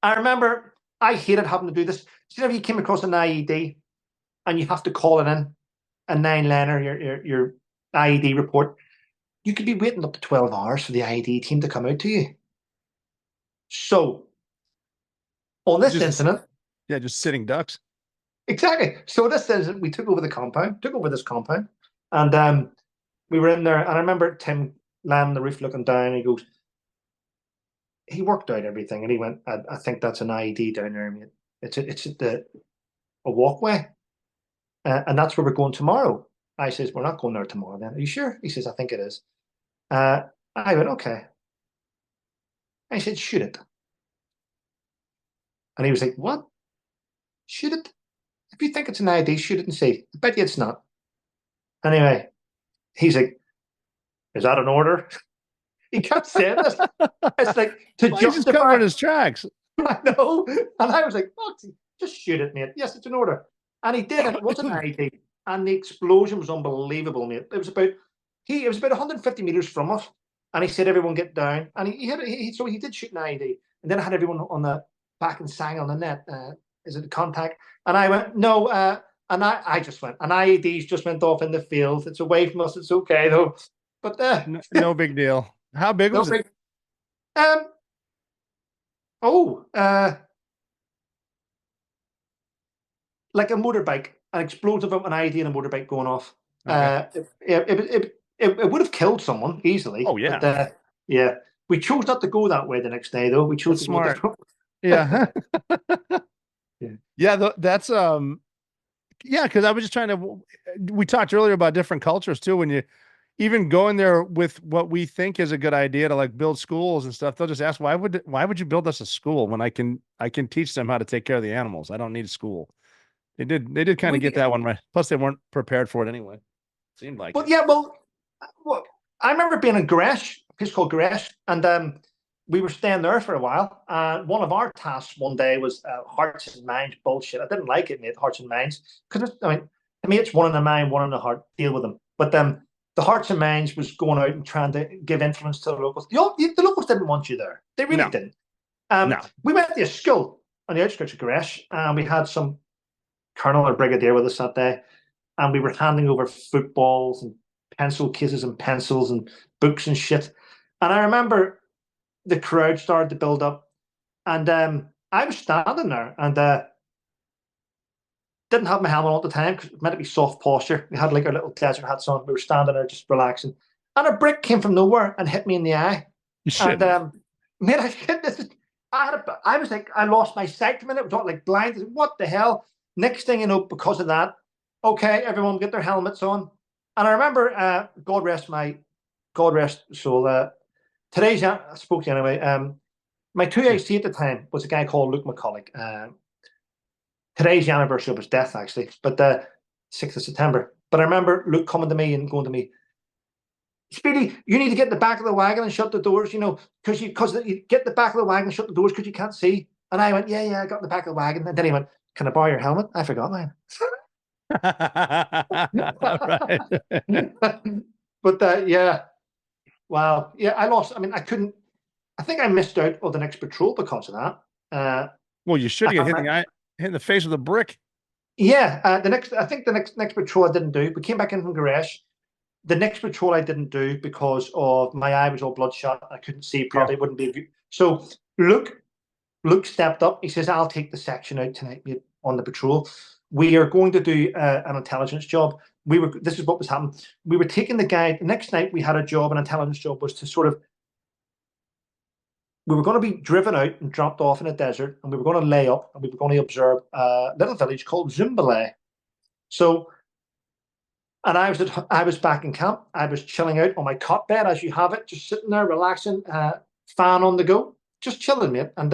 I remember I hated having to do this. See, if you came across an IED and you have to call it in, a 9-liner, your IED report, you could be waiting up to 12 hours for the IED team to come out to you. So, on this incident... Yeah, just sitting ducks. Exactly. So this incident, we took over this compound, and we were in there, and I remember Tim lying on the roof looking down. He goes, he worked out everything, and he went, I think that's an IED down there, mate. It's at a walkway, and that's where we're going tomorrow. I says, we're not going there tomorrow then. Are you sure? He says, I think it is. I went, okay. I said, shoot it. And he was like, what? Shoot it? If you think it's an IED, shoot it and see. I bet you it's not. Anyway, he's like, is that an order? He kept saying this. It's like to Well, he's just justify covering his tracks. I know. And I was like, fuck, just shoot it, mate. Yes, it's an order. And he did, and it was an IED. And the explosion was unbelievable, mate. It was about 150 meters from us. And he said, everyone get down. And so he did shoot an IED. And then I had everyone on the back and sang on the net, is it a contact? And I went, no, and I just went, an IED's just went off in the field. It's away from us. It's okay though. But no big deal. How big was it? Like a motorbike, an explosive of an IED and a motorbike going off. Okay. It would have killed someone easily. Oh yeah, but, yeah. We chose not to go that way the next day though. We chose that's to go smart. different. Yeah. Yeah. That's yeah, because I was just trying to. We talked earlier about different cultures too. When you even go in there with what we think is a good idea to like build schools and stuff, they'll just ask, why would you build us a school when I can teach them how to take care of the animals? I don't need a school. They did kind of get that one right. Plus, they weren't prepared for it anyway. Seemed like. But yeah, well, I remember being in Gresh, a place called Gresh, and we were staying there for a while. And one of our tasks one day was hearts and minds bullshit. I didn't like it, mate, hearts and minds, because to me it's one in the mind, one in the heart. Deal with them. But the hearts and minds was going out and trying to give influence to the locals. The locals didn't want you there. They really didn't. No. We went to a school on the outskirts of Gresh, and we had some colonel or brigadier with us that day, and we were handing over footballs and pencil cases and pencils and books and shit. And I remember the crowd started to build up, and I was standing there and didn't have my helmet on at the time because it was meant to be soft posture. We had like our little desert hats on. We were standing there just relaxing, and a brick came from nowhere and hit me in the eye. And mate, I was like, I lost my sight a minute. I was like blind. I said, what the hell? Next thing you know, because of that, okay, everyone get their helmets on. And I remember, God rest soul. I spoke to you anyway. My 2AC at the time was a guy called Luke McCulloch. Today's the anniversary of his death, actually, but 6th of September. But I remember Luke coming to me and going to me, Speedy, you need to get in the back of the wagon and shut the doors, because you get the back of the wagon and shut the doors because you can't see. And I went, yeah, I got in the back of the wagon. And then he went, can I borrow your helmet? I forgot mine. But yeah, wow. Yeah, I lost. I think I missed out on the next patrol because of that. Well, you should have hit in the face with a brick. Yeah, the next patrol I didn't do. We came back in from Garesh. The next patrol I didn't do because of my eye was all bloodshot. I couldn't see properly. It wouldn't be good. So Luke stepped up. He says, I'll take the section out tonight on the patrol. We are going to do an intelligence job. This is what was happening. We were taking the guy. The next night we had a job, an intelligence job was to we were going to be driven out and dropped off in a desert, and we were going to lay up, and we were going to observe a little village called Zumbale. So, and I was back in camp. I was chilling out on my cot bed, as you have it, just sitting there, relaxing, fan on the go, just chilling, mate. And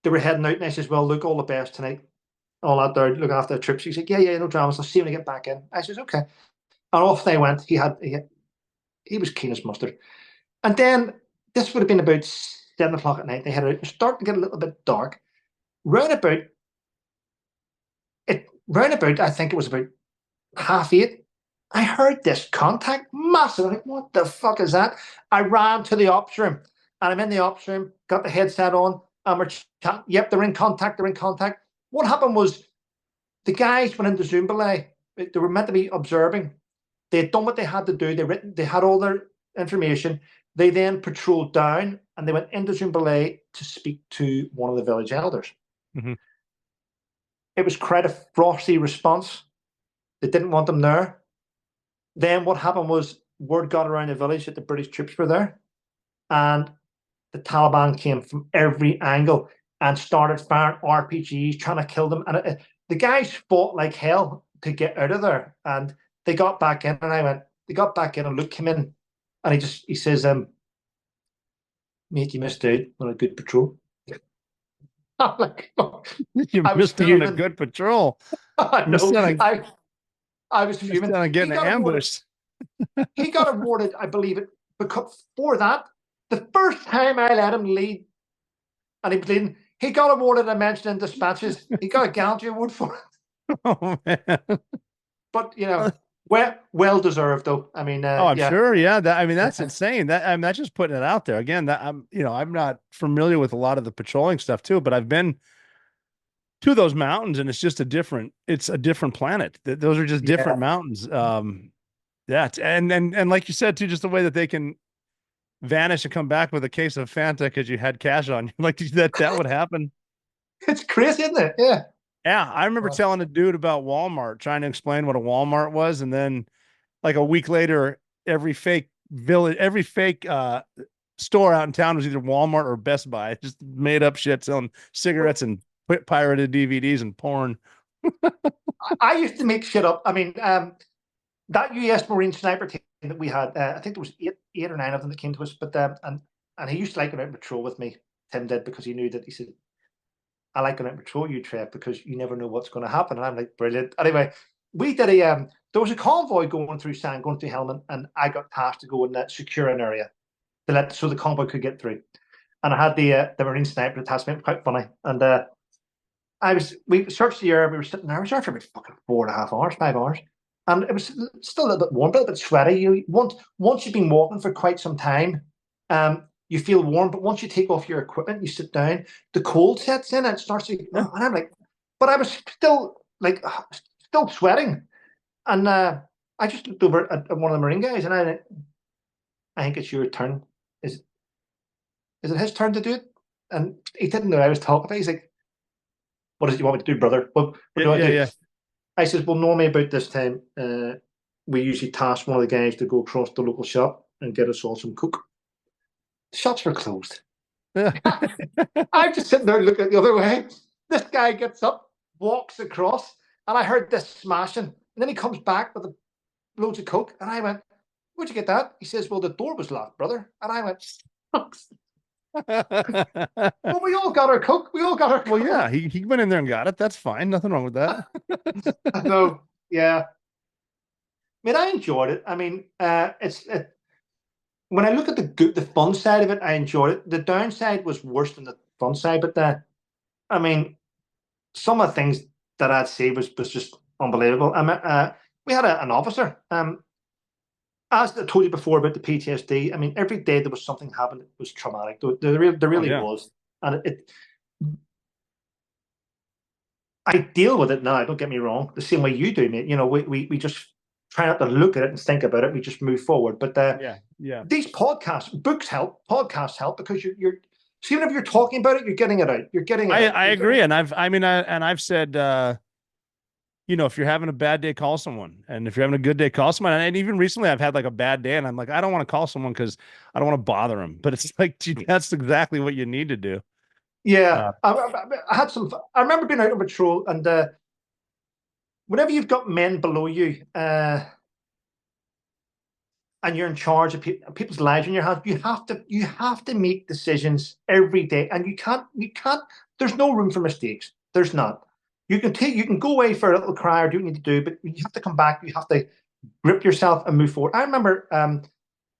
they were heading out, and I says, well, look, all the best tonight. All out there, look after the troops. He's like, yeah, no dramas. I'll see when I get back in. I says, okay. And off they went. He was keen as mustard. And then this would have been about 7 o'clock at night. They had it starting to get a little bit dark. Round about, I think it was about 8:30. I heard this contact, massive. I'm like, what the fuck is that? I ran to the ops room, and I'm in the ops room, got the headset on, and we're chatting. Yep, they're in contact. What happened was the guys went into Zumbale. They were meant to be observing. They had done what they had to do. They had all their information. They then patrolled down, and they went into Zumbale to speak to one of the village elders. Mm-hmm. It was quite a frosty response. They didn't want them there. Then what happened was word got around the village that the British troops were there, and the Taliban came from every angle and started firing RPGs, trying to kill them. And the guys fought like hell to get out of there, and they got back in. And they got back in, and Luke came in, and he says, "Mate, you missed out on a good patrol." I'm like, oh, You missed out on a good patrol. I know. I was fuming. Getting ambushed. He got awarded, I believe it, because for that, the first time I let him lead, and he was leading, he got awarded a mention in dispatches. He got a gallantry award for it. Oh man! But well deserved though. I mean, I'm sure. Yeah, that's insane. That's just putting it out there. Again, that I'm not familiar with a lot of the patrolling stuff too, but I've been to those mountains, and it's a different planet. Those are just different mountains. And like you said too, just the way that they can vanish and come back with a case of Fanta because you had cash on you, like that would happen. It's crazy, isn't it? Yeah. Yeah, I remember telling a dude about Walmart, trying to explain what a Walmart was, and then like a week later, every fake store out in town was either Walmart or Best Buy. Just made up shit, selling cigarettes and pirated DVDs and porn. I used to make shit up. I mean, that U.S. Marine sniper team that we had, I think there was eight or nine of them that came to us. But and he used to like going out on patrol with me. Tim did, because he knew that. He said, "I like going out on patrol, you Trev, because you never know what's going to happen." And I'm like, brilliant. Anyway, we did there was a convoy going through Helmand, and I got tasked to go and secure an area so the convoy could get through. And I had the Marine sniper task me. It was quite funny. And we searched the area. We were sitting there. We searched for about fucking 4.5 hours, 5 hours. And it was still a little bit warm, but a bit sweaty. Once you've been walking for quite some time, you feel warm. But once you take off your equipment, you sit down, the cold sets in and it starts to. And I'm like, but I was still sweating. And I just looked over at one of the Marine guys, and I think it's your turn. Is it his turn to do it? And he didn't know I was talking about. He's like, "What does you want me to do, brother? What do I do?" Yeah. I says, "Well, normally about this time, we usually task one of the guys to go across the local shop and get us all some Coke." The shops were closed. I'm just sitting there looking the other way. This guy gets up, walks across, and I heard this smashing. And then he comes back with loads of Coke. And I went, "Where'd you get that?" He says, "Well, the door was locked, brother." And I went, "Well, we all got our Coke. We all got our Coke." Well, yeah, he went in there and got it. That's fine. Nothing wrong with that. I know. Yeah. I mean, I enjoyed it. I mean, when I look at the fun side of it, I enjoyed it. The downside was worse than the fun side, but I mean, some of the things that I'd say was just unbelievable. I mean, we had an officer. As I told you before about the PTSD, I mean, every day there was something happened. It was traumatic. There really was, and I deal with it now. Don't get me wrong. The same way you do, mate. You know, we just try not to look at it and think about it. We just move forward. But these podcasts help because you're so even if you're talking about it, you're getting it out. You're getting it. I agree, and I've said. If you're having a bad day, call someone. And if you're having a good day, call someone. And even recently I've had like a bad day and I'm like, I don't want to call someone because I don't want to bother them. But it's like, gee, that's exactly what you need to do. Yeah. I had some, I remember being out on patrol, and whenever you've got men below you and you're in charge of people's lives in your hands, you have to make decisions every day. And you can't, there's no room for mistakes. There's not. You can go away for a little cry or do what you need to do, but you have to come back. You have to grip yourself and move forward. I remember I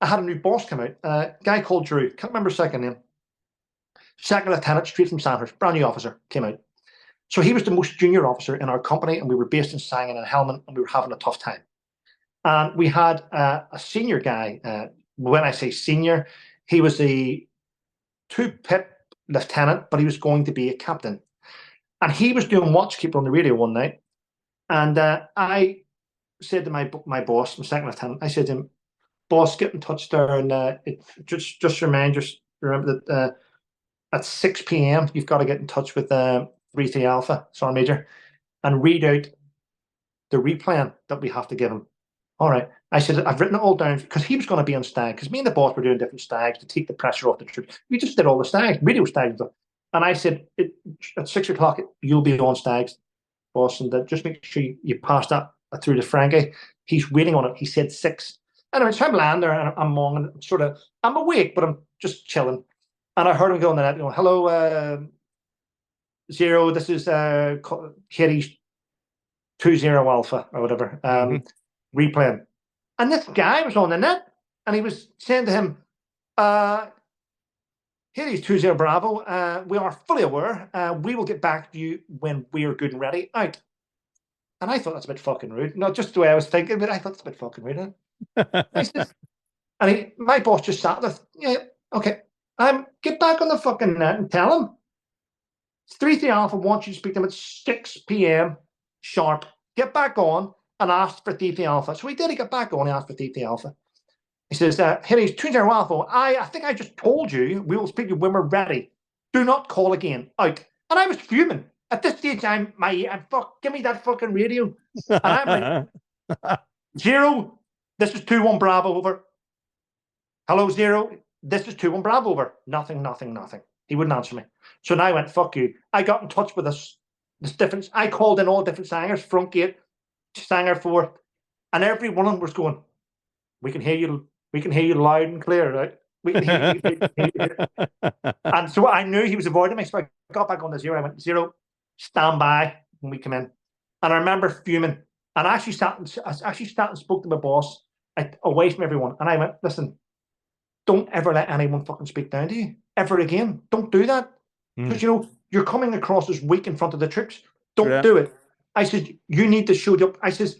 had a new boss come out, a guy called Drew. Can't remember his second name. Second lieutenant, straight from Sandhurst, brand new officer, came out. So he was the most junior officer in our company, and we were based in Sangan and Helmand, and we were having a tough time. And we had a senior guy. When I say senior, he was a 2-pip lieutenant, but he was going to be a captain. And he was doing watchkeeper on the radio one night. And I said to my boss, my second lieutenant, I said to him, "Boss, get in touch there. And just remember that at 6 p.m., you've got to get in touch with 3 Alpha, Sergeant Major, and read out the replan that we have to give him All right. I said, I've written it all down because he was going to be on stag because me and the boss were doing different stags to take the pressure off the troops. We just did all the stags, radio stags. And I said, at 6 o'clock, you'll be on stags, boss, and just make sure you pass that through to Frankie. He's waiting on it. He said 6. Anyway, so I'm lying there and I'm monging, I'm awake, but I'm just chilling. And I heard him go on the net, going, hello, Zero, this is Katie's 20 Alpha or whatever, replaying. And this guy was on the net and he was saying to him, Katie's 20 Bravo, we are fully aware. We will get back to you when we are good and ready. Out. And I thought that's a bit fucking rude. Not just the way I was thinking, but I thought it's a bit fucking rude. My boss just sat there. Yeah, okay. Get back on the fucking net and tell him. 3 Alpha wants you to speak to him at 6 p.m. sharp. Get back on and ask for 3 Alpha. So he did. He got back on. He asked for 3 Alpha. He says, Henry's 20 Alpha. I think I just told you we will speak to you when we're ready. Do not call again. Out. And I was fuming. At this stage, I'm give me that fucking radio. And I'm like, Zero, this is 2-1 Bravo over. Hello, Zero. This is 2-1 Bravo over. Nothing. He wouldn't answer me. So now I went, fuck you. I got in touch with this different. I called in all different singers, front gate, Sanger 4, and every one of them was going, we can hear you loud and clear, right? We can hear you. And so I knew he was avoiding me. So I got back on the Zero. I went, Zero, stand by when we come in. And I remember fuming. And I actually sat and spoke to my boss away from everyone. And I went, listen, don't ever let anyone fucking speak down to you ever again. Don't do that. Because, you're coming across as weak in front of the troops. Don't do it. I said, you need to show up. I says,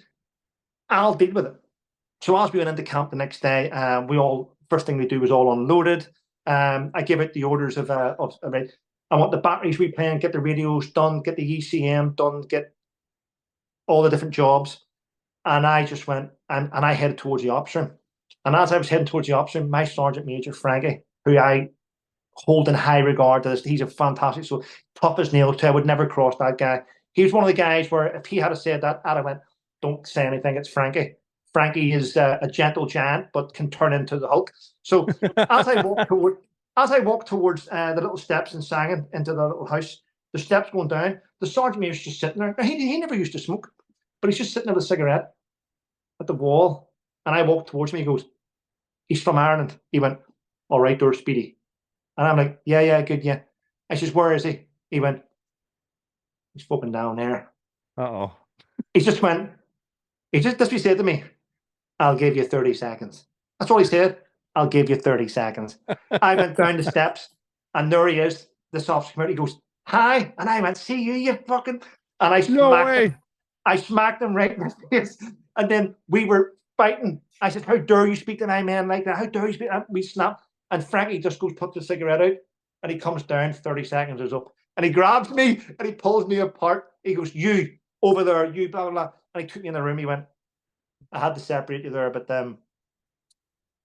I'll deal with it. So as we went into camp the next day, first thing we do was all unloaded. I gave out the orders of I want the batteries replaying, get the radios done, get the ECM done, get all the different jobs. And I just went and I headed towards the ops room. And as I was heading towards the ops room, my Sergeant Major, Frankie, who I hold in high regard to this, he's a fantastic, so tough as nails too. I would never cross that guy. He was one of the guys where if he had said that, I'd have went, don't say anything, it's Frankie. Frankie is a gentle giant, but can turn into the Hulk. So as I walked towards the little steps and sang into the little house, the steps going down, the Sergeant Major's just sitting there. He never used to smoke, but he's just sitting with a cigarette at the wall. And I walked towards me. He goes, he's from Ireland. He went, all right, door, Speedy. And I'm like, yeah, good, yeah. I says, where is he? He went, he's fucking down there. Uh-oh. He just that's what he said to me. I'll give you 30 seconds. That's all he said. I'll give you 30 seconds. I went down the steps and there he is. This officer came out. He goes, hi. And I went, see you fucking. And I smacked him right in the face. And then we were fighting. I said, how dare you speak to my men like that? How dare you speak? And we snapped. And Frankie just goes, puts the cigarette out. And he comes down, 30 seconds is up. And he grabs me and he pulls me apart. He goes, you over there, you blah, blah, blah. And he took me in the room. He went, I had to separate you there, but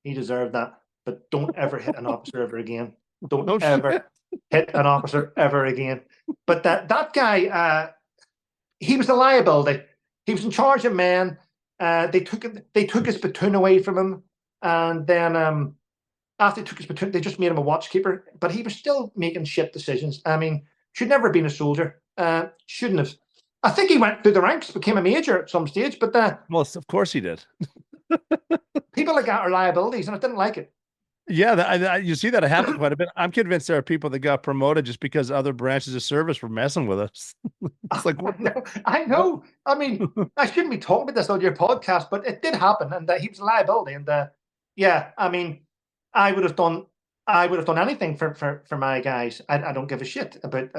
he deserved that. But don't ever hit an officer ever again. Don't ever hit an officer ever again. But that guy, he was a liability. He was in charge of men. They took his platoon away from him, and then after they took his platoon, they just made him a watchkeeper. But he was still making shit decisions. I mean, should never have been a soldier. Shouldn't have. I think he went through the ranks, became a major at some stage. But well, of course he did. People like that are liabilities, and I didn't like it. Yeah, you see that happen quite a bit. I'm convinced there are people that got promoted just because other branches of service were messing with us. It's like, what? I know. I mean, I shouldn't be talking about this on your podcast, but it did happen, and he was a liability. And yeah, I mean, I would have done anything for my guys. I don't give a shit about.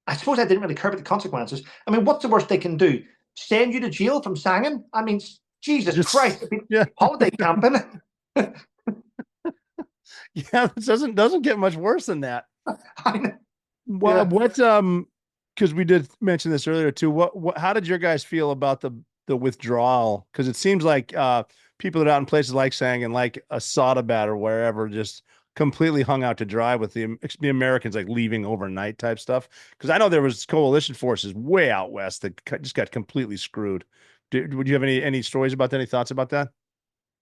I suppose I didn't really care about the consequences. I mean, what's the worst they can do? Send you to jail from singing? I mean, Jesus Christ! Yeah. Holiday camping. Yeah, it doesn't get much worse than that. I know. Well, Yeah. what because we did mention this earlier too. How did your guys feel about the withdrawal? Because it seems like people that are out in places like Sang like Assadabat or wherever just completely hung out to dry with the Americans like leaving overnight type stuff. Because I know there was coalition forces way out west that just got completely screwed. Would you have any stories about that? Any thoughts about that?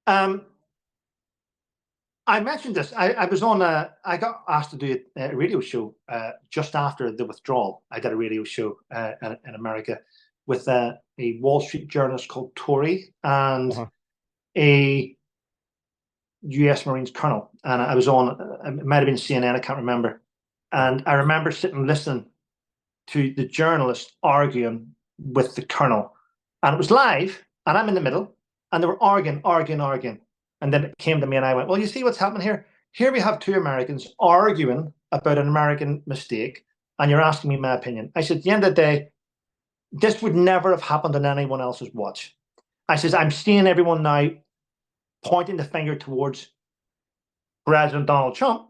I mentioned this. I was on I got asked to do a radio show just after the withdrawal. I did a radio show in America with a Wall Street journalist called Tory and a U.S. Marines colonel. And I was on, it might have been CNN, I can't remember. And I remember sitting listening to the journalist arguing with the colonel. And it was live, and I'm in the middle, and they were arguing. And then it came to me, and I went, well, you see what's happening here? Here we have two Americans arguing about an American mistake, and you're asking me my opinion. I said, at the end of the day, this would never have happened on anyone else's watch. I says, I'm seeing everyone now pointing the finger towards President Donald Trump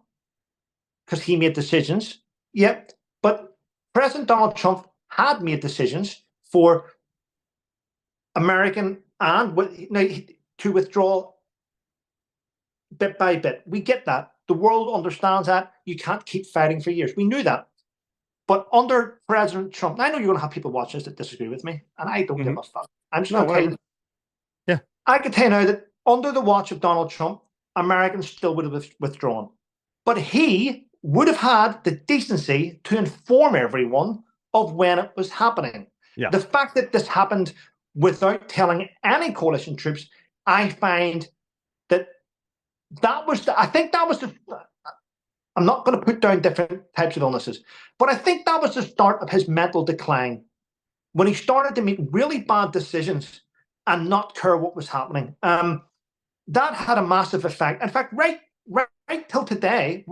because he made decisions. Yep, but President Donald Trump had made decisions for American and now to withdraw bit by bit. We get that. The world understands that. You can't keep fighting for years. We knew that. But under President Trump, I know you're going to have people watching this that disagree with me, and I don't give a fuck. I'm just going to tell you. Yeah. I can tell you now that under the watch of Donald Trump, Americans still would have withdrawn. But he would have had the decency to inform everyone of when it was happening. Yeah. The fact that this happened without telling any coalition troops, I find that was I think that was the, I'm not going to put down different types of illnesses, but I think that was the start of his mental decline when he started to make really bad decisions and not care what was happening. That had a massive effect. In fact, right till today,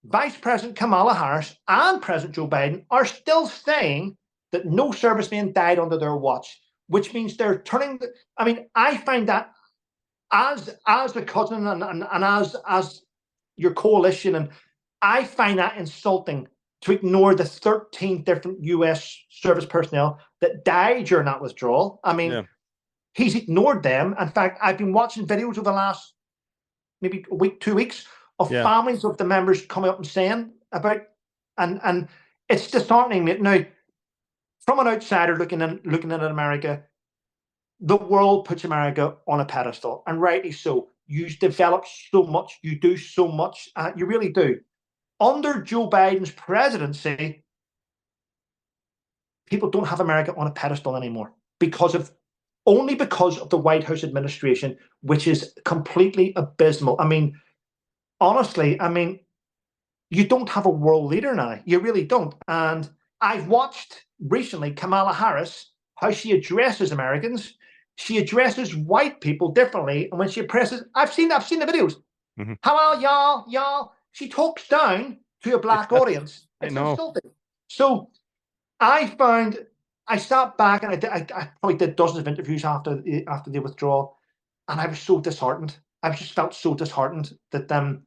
Vice President Kamala Harris and President Joe Biden are still saying that no serviceman died under their watch, which means they're turning. I find that as the cousin and as your coalition, and I find that insulting to ignore the 13 different U.S. service personnel that died during that withdrawal. He's ignored them. In fact, I've been watching videos over the last maybe a week, 2 weeks of families of the members coming up and saying about, and it's disheartening. Now, from an outsider looking at America, the world puts America on a pedestal, and rightly so. You develop so much, you do so much, you really do. Under Joe Biden's presidency, people don't have America on a pedestal anymore only because of the White House administration, which is completely abysmal. Honestly, you don't have a world leader now. You really don't. And I've watched recently Kamala Harris, how she addresses Americans. She addresses white people differently. And when she addresses, I've seen the videos. Mm-hmm. Hello, y'all. She talks down to a black audience. It's insulting. So I sat back and I probably did dozens of interviews after the withdrawal, and I was so disheartened. I just felt so disheartened that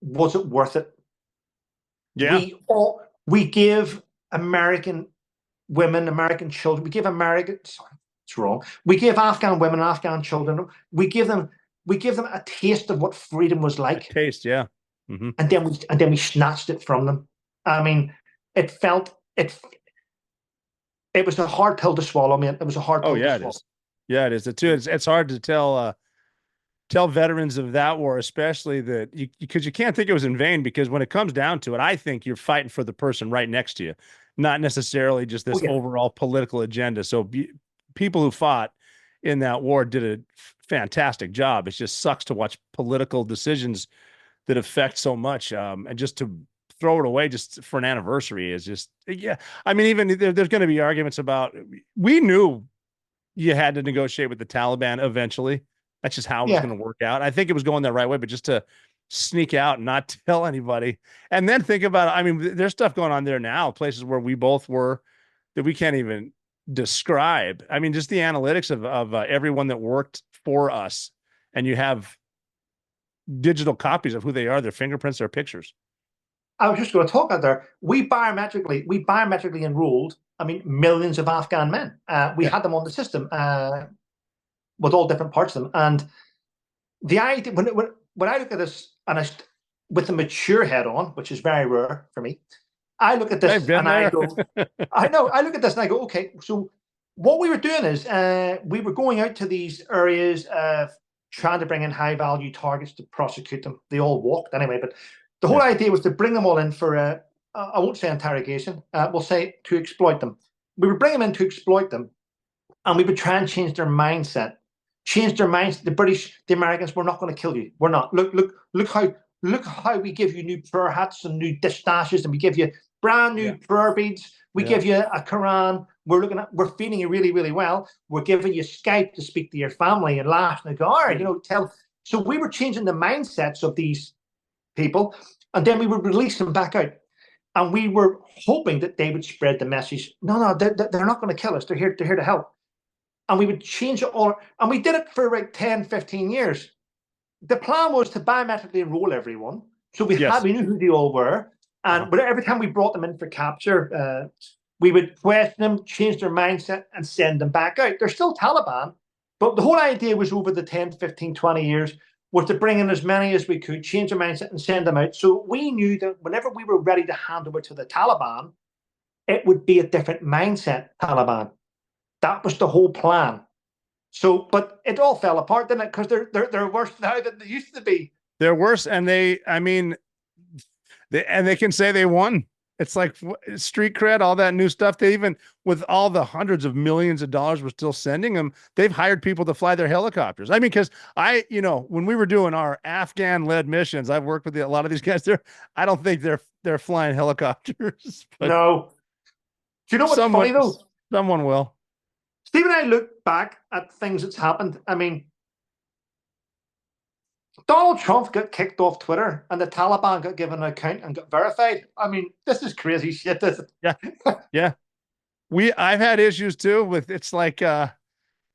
was it worth it? Yeah. We give American women, American children, we give we give Afghan women, Afghan children, we give them a taste of what freedom was like. A taste, yeah. Mm-hmm. And then we snatched it from them. It was a hard pill to swallow, man. It was a hard pill to swallow. It is. Yeah, it is. It's hard to tell veterans of that war, especially because you can't think it was in vain, because when it comes down to it, I think you're fighting for the person right next to you, not necessarily just this overall political agenda. So people who fought in that war did a fantastic job. It just sucks to watch political decisions that affect so much, and just to throw it away just for an anniversary is just, even there's going to be arguments about, we knew you had to negotiate with the Taliban eventually. That's just how it was going to work out. I think it was going the right way, but just to sneak out and not tell anybody. And then think about it. There's stuff going on there now, places where we both were that we can't even describe. Just the analytics of everyone that worked for us, and you have digital copies of who they are, their fingerprints, their pictures. I was just going to talk about there. We biometrically enrolled, millions of Afghan men. We had them on the system with all different parts of them. And the idea, when I look at this, with a mature head on, which is very rare for me, I look at I've this been and I there. go, I know, I look at this and I go, okay, so what we were doing is we were going out to these areas trying to bring in high value targets to prosecute them. They all walked anyway, but the whole idea was to bring them all in for, I won't say interrogation, we'll say to exploit them. We would bring them in to exploit them, and we would try and change their mindset. Change their minds. The British, the Americans, we're not going to kill you. We're not. Look how we give you new prayer hats and new distashes, and we give you brand new prayer beads. We give you a Quran. We're feeding you really, really well. We're giving you Skype to speak to your family and laugh and go, all right, tell. So we were changing the mindsets of these people, and then we would release them back out. And we were hoping that they would spread the message. No, they're not going to kill us. They're here to help. And we would change it all. And we did it for like 10, 15 years. The plan was to biometrically enroll everyone. So we knew who they all were. And but every time we brought them in for capture, we would question them, change their mindset, and send them back out. They're still Taliban. But the whole idea was over the 10, 15, 20 years was to bring in as many as we could, change their mindset, and send them out. So we knew that whenever we were ready to hand over to the Taliban, it would be a different mindset Taliban. That was the whole plan. So, but it all fell apart, didn't it? Because they're worse now than they used to be. They're worse, and they can say they won. It's like street cred, all that new stuff. They even, with all the hundreds of millions of dollars we're still sending them, they've hired people to fly their helicopters. I mean, because when we were doing our Afghan-led missions, I've worked with a lot of these guys. I don't think they're flying helicopters. No. Do you know what's funny though? Someone will. Steve and I look back at things that's happened. I mean, Donald Trump got kicked off Twitter and the Taliban got given an account and got verified. I mean, this is crazy shit. Yeah. I've had issues too with, it's like,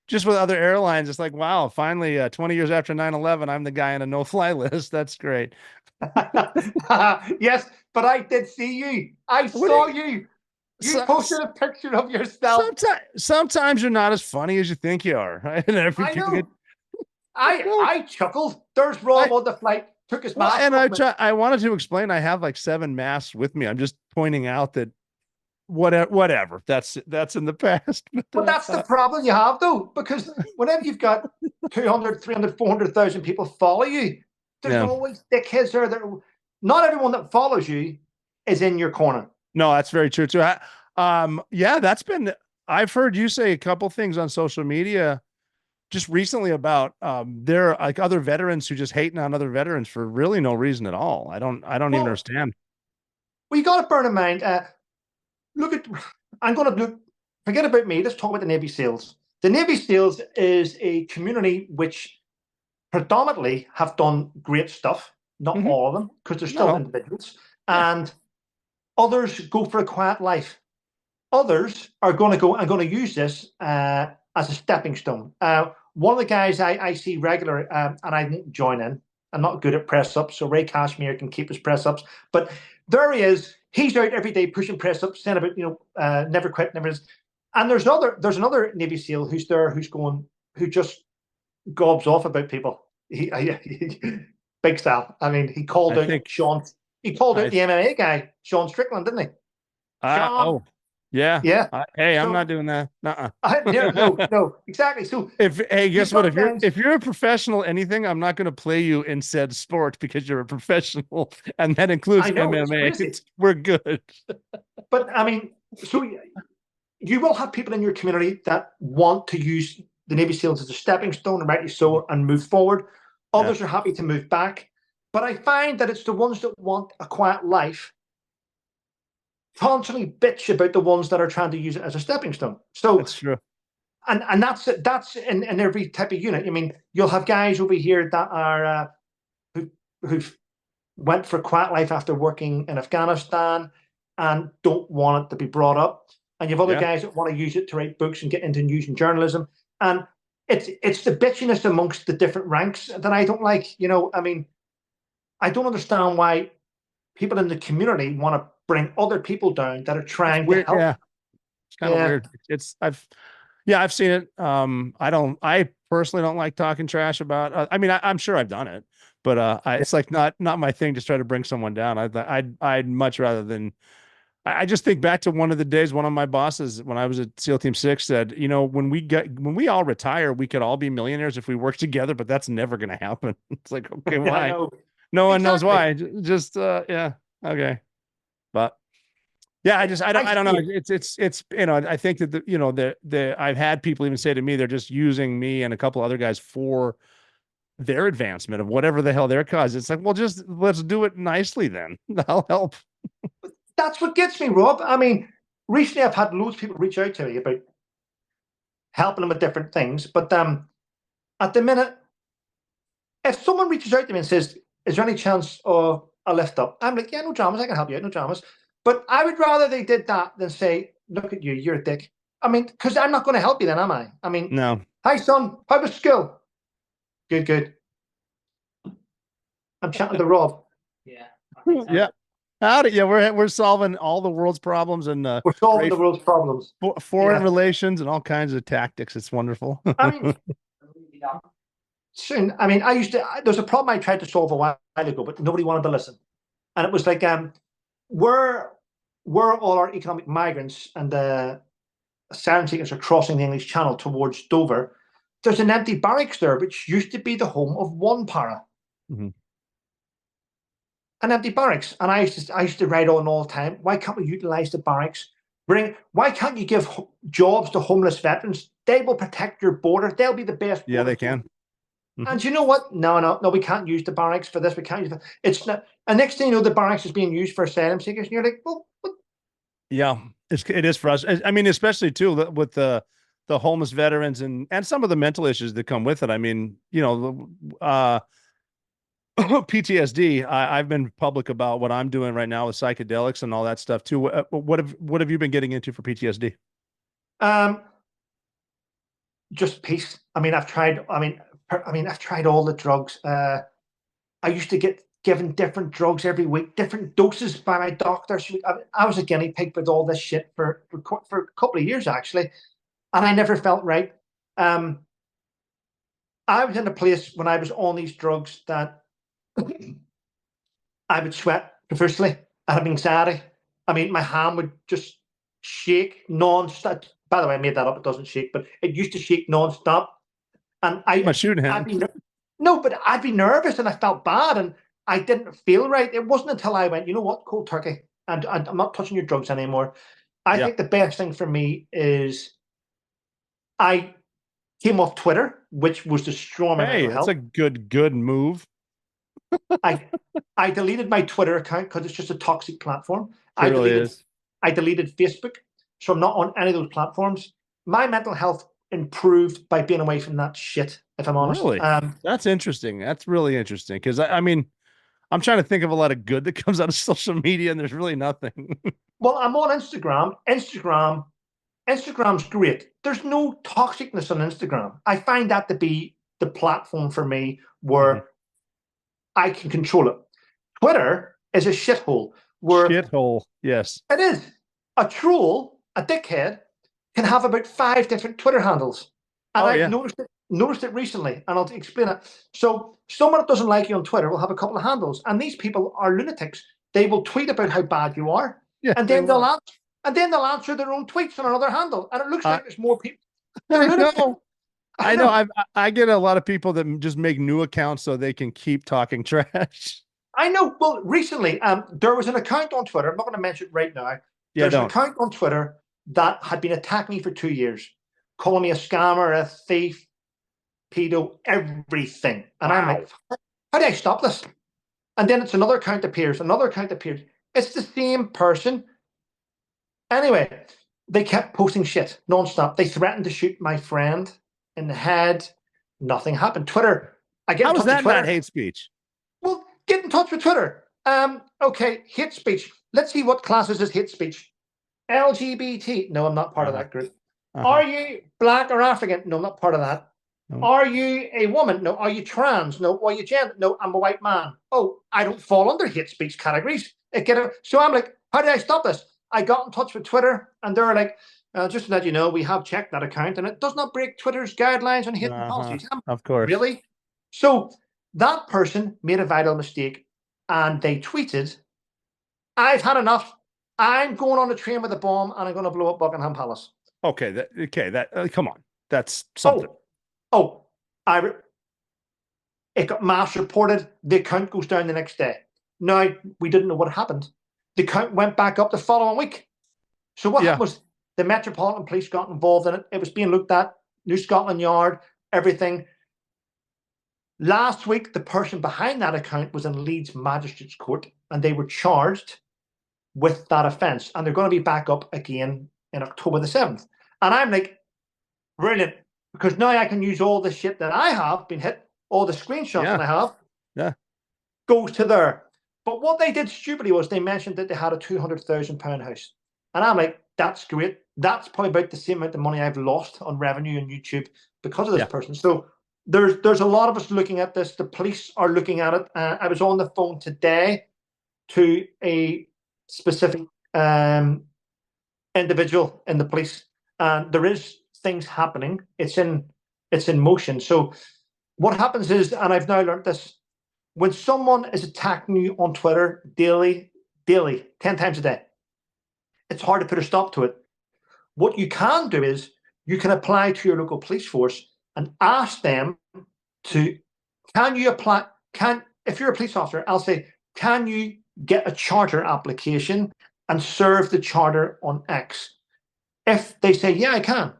just with other airlines. It's like, wow, finally, 20 years after 9/11, I'm the guy on a no-fly list. That's great. Yes, but I did see you. I saw you. You posted a picture of yourself. Sometimes you're not as funny as you think you are. Right? And I know. I chuckled. There's Rob on the flight. Took his mask off. I wanted to explain. I have like 7 masks with me. I'm just pointing out that whatever. That's in the past. But that's the problem you have though, because whenever you've got 200, 300, 400,000 people follow you, there's always dickheads there. Not everyone that follows you is in your corner. No, that's very true too. I've heard you say a couple things on social media just recently about there are like other veterans who just hating on other veterans for really no reason at all. I don't even understand. Well, you got to bear in mind, forget about me. Let's talk about the Navy SEALs. The Navy SEALs is a community which predominantly have done great stuff. Not all of them, because they're still individuals. And others go for a quiet life. Others are going to go, I'm going to use this as a stepping stone. One of the guys I see regular, and I didn't join in. I'm not good at press-ups, so Ray Cashmere can keep his press-ups. But there he is. He's out every day pushing press-ups, saying about, never quit, never is. And there's another Navy SEAL who's there, who just gobs off about people. Big style. I mean, he called out Sean. He called out the MMA guy, Sean Strickland, didn't he? Yeah. I'm not doing that. No, exactly. So guess what? If you're a professional anything, I'm not going to play you in said sport because you're a professional, and that includes MMA. We're good. But I mean, so you will have people in your community that want to use the Navy SEALs as a stepping stone, and rightly so, and move forward. Others are happy to move back. But I find that it's the ones that want a quiet life constantly bitch about the ones that are trying to use it as a stepping stone. So that's true. And that's in every type of unit. I mean, you'll have guys over here that are who've went for quiet life after working in Afghanistan and don't want it to be brought up. And you have other guys that want to use it to write books and get into news and journalism. And it's the bitchiness amongst the different ranks that I don't like. I mean, I don't understand why people in the community want to bring other people down that are trying to help. Yeah. It's kind of weird. I've seen it. I personally don't like talking trash about, I'm sure I've done it, but it's like not my thing to try to bring someone down. I'd much rather than I just think back to one of the days, one of my bosses, when I was at SEAL Team 6 said, when we all retire, we could all be millionaires if we work together, but that's never going to happen. It's like, okay, why? No one knows why. Just, yeah. Okay. But yeah, I don't know. It's, I think that I've had people even say to me, they're just using me and a couple other guys for their advancement of whatever the hell their cause. It's like, well, just let's do it nicely then. That'll help. That's what gets me, Rob. I mean, recently I've had loads of people reach out to me about helping them with different things. But at the minute, if someone reaches out to me and says, is there any chance of a lift up? I'm like, yeah, no dramas, I can help you out, no dramas. But I would rather they did that than say, look at you, you're a dick. I mean, because I'm not going to help you then, am I? I mean, no. Hi, son, how was school? Good, good. I'm chatting to Rob. Yeah. Yeah. Howdy. Yeah, we're solving all the world's problems and we're solving the world's problems. Foreign relations and all kinds of tactics. It's wonderful. I mean, soon. I mean, there's a problem I tried to solve a while ago, but nobody wanted to listen. And it was like, where all our economic migrants and asylum seekers are crossing the English Channel towards Dover, there's an empty barracks there, which used to be the home of one para. Mm-hmm. An empty barracks. And I used to write on all the time, why can't we utilize the barracks? Why can't you give jobs to homeless veterans? They will protect your border. They'll be the best. Yeah, they can. Mm-hmm. And you know what? No, we can't use the barracks for this. We can't use it. It's not. And next thing you know, the barracks is being used for asylum seekers. And you're like, well, what? Yeah, it is for us. I mean, especially too with the homeless veterans and some of the mental issues that come with it. I mean, PTSD. I've been public about what I'm doing right now with psychedelics and all that stuff too. What have you been getting into for PTSD? Just peace. I mean, I've tried all the drugs. I used to get given different drugs every week, different doses by my doctor. I was a guinea pig with all this shit for a couple of years actually, and I never felt right. I was in a place when I was on these drugs that I would sweat profusely. I had anxiety. I mean, my hand would just shake non-stop. By the way, I made that up. It doesn't shake, but it used to shake non-stop. And my shooting hand. But I'd be nervous and I felt bad and I didn't feel right. It wasn't until I went, you know what, cold turkey, and I'm not touching your drugs anymore. I think the best thing for me is I came off Twitter, which was destroying my mental health. That's a good move. I deleted my Twitter account because it's just a toxic platform. It really is. I deleted Facebook, so I'm not on any of those platforms. My mental health improved by being away from that shit, if I'm honest. Really? That's interesting. That's really interesting because I mean, I'm trying to think of a lot of good that comes out of social media, and there's really nothing. Well, I'm on Instagram. Instagram's great. There's no toxicness on Instagram. I find that to be the platform for me where I can control it. Twitter is a shithole. Shithole, yes. It is. A troll, a dickhead, can have about 5 different Twitter handles. And I've noticed it recently, and I'll explain it. So someone that doesn't like you on Twitter will have a couple of handles, and these people are lunatics. They will tweet about how bad you are, and then they'll answer their own tweets on another handle, and it looks like there's more people. I know. I get a lot of people that just make new accounts so they can keep talking trash. I know. Well, recently, there was an account on Twitter. I'm not going to mention it right now. There's an account on Twitter that had been attacking me for 2 years, calling me a scammer, a thief, pedo, everything. And I'm like, how do I stop this? And then it's another account appears, It's the same person. Anyway, they kept posting shit nonstop. They threatened to shoot my friend in the head. Nothing happened. Twitter. How is that not hate speech? Well, get in touch with Twitter. Okay, hate speech. Let's see what classes as hate speech. LGBT. No, I'm not part of that group. Are you black or African? No, I'm not part of that. No. Are you a woman? No. Are you trans? No. Are you gender? No, I'm a white man. Oh, I don't fall under hate speech categories. So I'm like, how do I stop this? I got in touch with Twitter, and they're like, just to let you know, we have checked that account, and it does not break Twitter's guidelines on hate policies. Of course. Really? So that person made a vital mistake, and they tweeted, I've had enough. I'm going on a train with a bomb and I'm going to blow up Buckingham Palace. Okay, come on, that's something. Oh, it got mass reported. The account goes down the next day. Now, we didn't know what happened. The account went back up the following week. So what happened was the Metropolitan Police got involved in it. It was being looked at, New Scotland Yard, everything. Last week, the person behind that account was in Leeds Magistrates Court, and they were charged with that offence. And they're going to be back up again in October the 7th. And I'm like, brilliant, because now I can use all the shit that I have been hit, all the screenshots that I have, goes to there. But what they did stupidly was they mentioned that they had a £200,000 house. And I'm like, that's great. That's probably about the same amount of money I've lost on revenue on YouTube because of this person. So there's a lot of us looking at this. The police are looking at it. I was on the phone today to a specific individual in the police, and there is things happening. It's in motion. So what happens is, and I've now learned this, when someone is attacking you on Twitter daily, 10 times a day, it's hard to put a stop to it. What you can do is you can apply to your local police force and ask them to, if you're a police officer, I'll say, can you get a charter application and serve the charter on X? If they say, yeah, I can.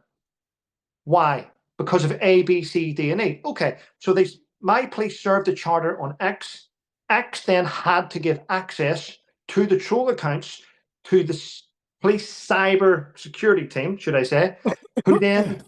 Why? Because of A, B, C, D, and E. Okay, so my police served the charter on X. X then had to give access to the troll accounts to the police cyber security team, should I say, who then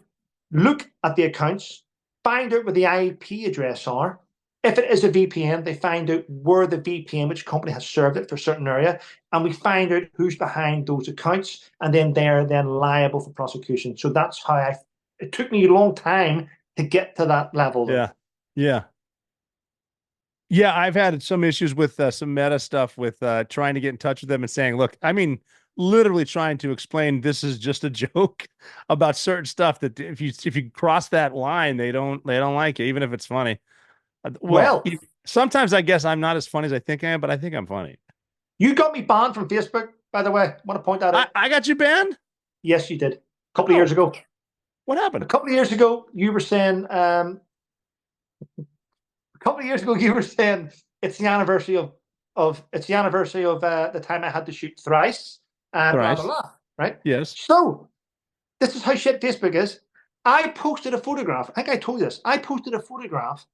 look at the accounts, find out where the IP address are. If it is a VPN, they find out where the VPN, which company has served it for a certain area, and we find out who's behind those accounts, and then they're then liable for prosecution. So that's how it took me a long time to get to that level. Though. Yeah, I've had some issues with some meta stuff with trying to get in touch with them and saying, look, I mean, literally trying to explain this is just a joke about certain stuff that if you cross that line, they don't like it, even if it's funny. Well, sometimes I guess I'm not as funny as I think I am, but I think I'm funny. You got me banned from Facebook, by the way. I want to point that out. I got you banned? Yes, you did. A couple of years ago. What happened? A couple of years ago, you were saying it's the anniversary of the time I had to shoot thrice and blah blah blah. Right? Yes. So this is how shit Facebook is. I posted a photograph. I think I told you this. I posted a photograph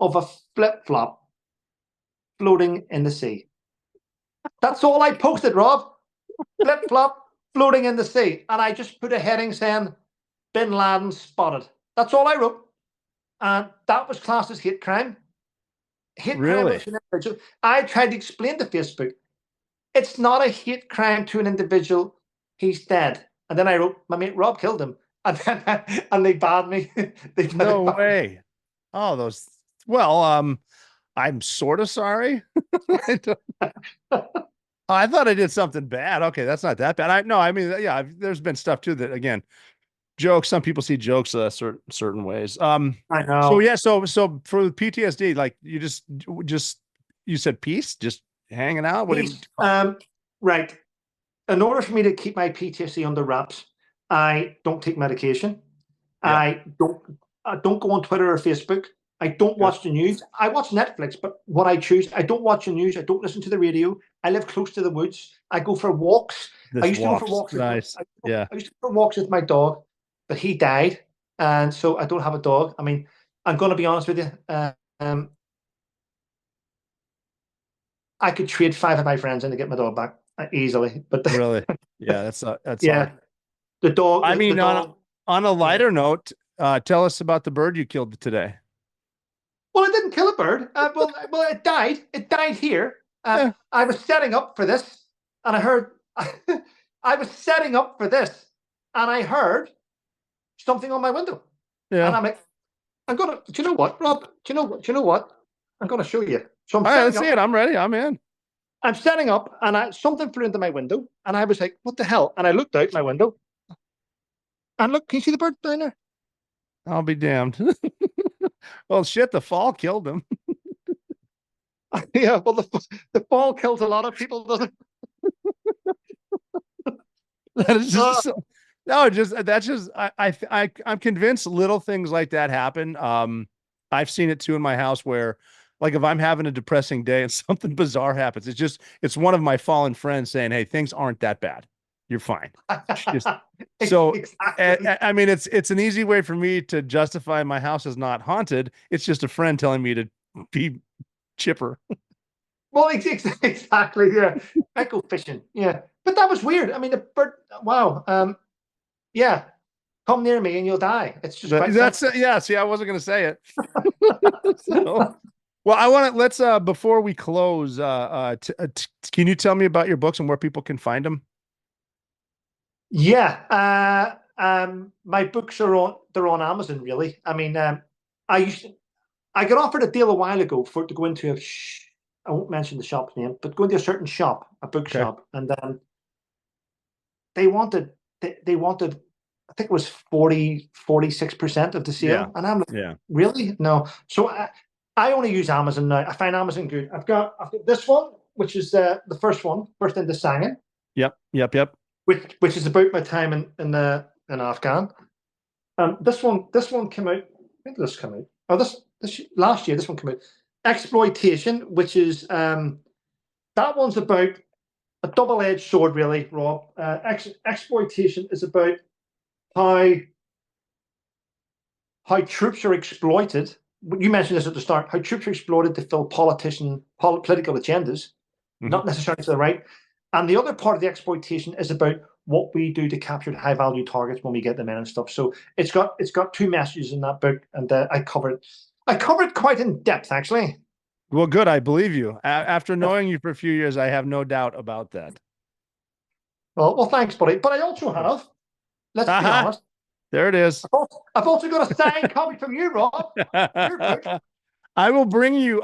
of a flip-flop floating in the sea. That's all I posted, Rob. Flip-flop floating in the sea. And I just put a heading saying, Bin Laden spotted. That's all I wrote. And that was classed as hate crime. Hate crime. I tried to explain to Facebook, it's not a hate crime to an individual. He's dead. And then I wrote, my mate Rob killed him. And they banned me. No way. Oh, those. Well, I'm sort of sorry. I thought I did something bad. Okay, that's not that bad. I mean, yeah, there's been stuff too that, again, jokes. Some people see jokes certain ways. I know. So yeah, so for PTSD, like you just you said peace, just hanging out. What peace. Right. In order for me to keep my PTSD under wraps, I don't take medication. Yeah. I don't go on Twitter or Facebook. I don't watch the news. I watch Netflix, but what I choose, I don't watch the news. I don't listen to the radio. I live close to the woods. I go for walks. I used to go for walks. Nice. I used to go for walks with my dog, but he died, and so I don't have a dog. I mean, I'm going to be honest with you. I could trade 5 of my friends in to get my dog back easily. But really, yeah, that's yeah. Hard. The dog. I mean, on a lighter note, tell us about the bird you killed today. Well, I didn't kill a bird. Well, it died. It died here. I was setting up for this, and I heard. I was setting up for this, and I heard something on my window. Yeah. And I'm like, I'm gonna. Do you know what, Rob? Do you know what? I'm gonna show you. So I'm. All right, let's see it. I'm ready. I'm in. I'm setting up, and something flew into my window, and I was like, "What the hell?" And I looked out my window, and look, can you see the bird down there? I'll be damned. Well, shit, the fall killed him. Yeah, well, the fall kills a lot of people, doesn't it? That is just no, I'm convinced little things like that happen. I've seen it too in my house where, like, if I'm having a depressing day and something bizarre happens, it's one of my fallen friends saying, "Hey, things aren't that bad. You're fine." Just, so, Exactly. I mean, it's an easy way for me to justify my house is not haunted. It's just a friend telling me to be chipper. Well, exactly. Yeah, I go fishing. Yeah, but that was weird. I mean, the bird. Wow. Yeah, come near me and you'll die. It's just quite That's simple. yeah. See, I wasn't going to say it. So, well, I want to let's before we close, can you tell me about your books and where people can find them? Yeah. My books they're on Amazon. Really. I mean, I got offered a deal a while ago to go into I won't mention the shop's name, but go into a certain shop, a Okay. bookshop, and they wanted they wanted, I think it was 46% of the Yeah. sale, and I'm like, Yeah. really? No. So I only use Amazon now. I find Amazon good. I've got this one, which is the first one, First into Sangin, Yep. Yep. Yep. which is about my time in Afghan. This one came out. I think this came out. Oh, this last year. This one came out. Exploitation, which is that one's about a double-edged sword, really, Rob. Exploitation is about how troops are exploited. You mentioned this at the start. How troops are exploited to fill political agendas, not necessarily to the right. And the other part of the exploitation is about what we do to capture high-value targets when we get them in and stuff. So it's got two messages in that book, and I cover it quite in depth, actually. Well, good. I believe you. After knowing you for a few years, I have no doubt about that. Well, thanks, buddy. But I also have, let's be honest, there it is. I've also got a signed copy from you, Rob. Your book. I will bring you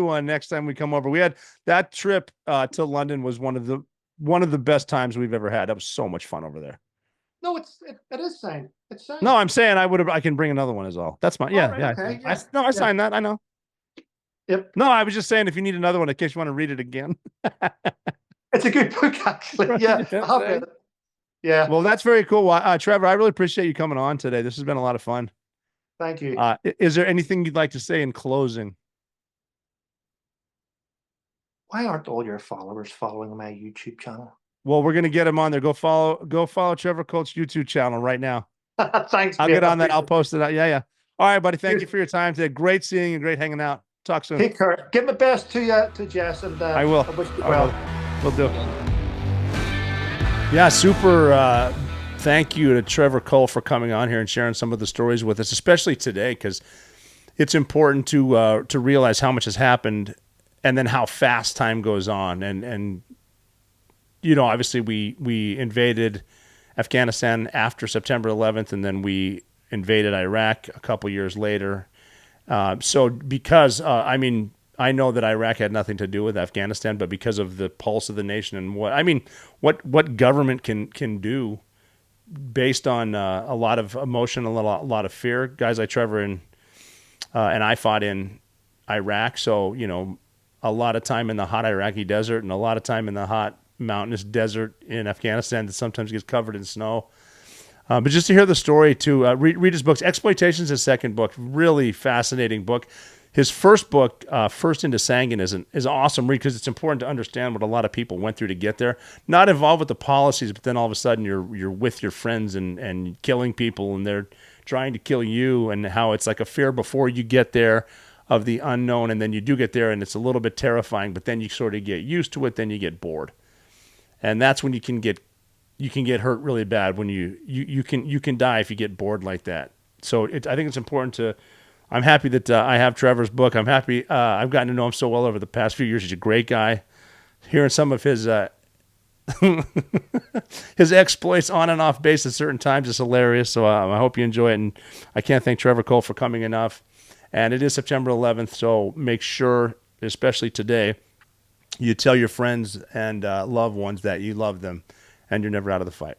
one next time we come over. We had that trip to London was one of the best times we've ever had. That was so much fun over there. No, it is signed. It's signed. No, I'm saying I can bring another one as well. That's my yeah, right, yeah. okay, I signed that. I know. Yep. No, I was just saying if you need another one in case you want to read it again. It's a good book, actually. Yeah. I'll read it. Yeah. Well, that's very cool. Trevor, I really appreciate you coming on today. This has been a lot of fun. Thank you. Is there anything you'd like to say in closing? Why aren't all your followers following my YouTube channel? Well, we're gonna get them on there. Go follow Trevor Coult's YouTube channel right now. Thanks. I'll mate. get on that. I'll post it out. Yeah. All right, buddy. Thank you for your time today. Great seeing you. Great hanging out. Talk soon. Take care. Give my best to Jess, and I will. I wish you well. We'll do. Yeah, super. Thank you to Trevor Coult for coming on here and sharing some of the stories with us, especially today, because it's important to realize how much has happened, and then how fast time goes on. And you know, obviously we invaded Afghanistan after September 11th, and then we invaded Iraq a couple years later. So because I know that Iraq had nothing to do with Afghanistan, but because of the pulse of the nation and what government can do based on a lot of emotion, a lot of fear. Guys like Trevor and I fought in Iraq, so you know, a lot of time in the hot Iraqi desert and a lot of time in the hot mountainous desert in Afghanistan that sometimes gets covered in snow. But just to hear the story, read his books. Exploitation is his second book. Really fascinating book. His first book, First into Sangin, is an awesome read because it's important to understand what a lot of people went through to get there. Not involved with the policies, but then all of a sudden you're with your friends and killing people, and they're trying to kill you, and how it's like a fear before you get there of the unknown, and then you do get there, and it's a little bit terrifying, but then you sort of get used to it, then you get bored. And that's when you can get hurt really bad, when you can die if you get bored like that. So I think it's important to. I'm happy that I have Trevor's book. I'm happy I've gotten to know him so well over the past few years. He's a great guy. Hearing some of his his exploits on and off base at certain times is hilarious. So I hope you enjoy it. And I can't thank Trevor Coult for coming enough. And it is September 11th, so make sure, especially today, you tell your friends and loved ones that you love them and you're never out of the fight.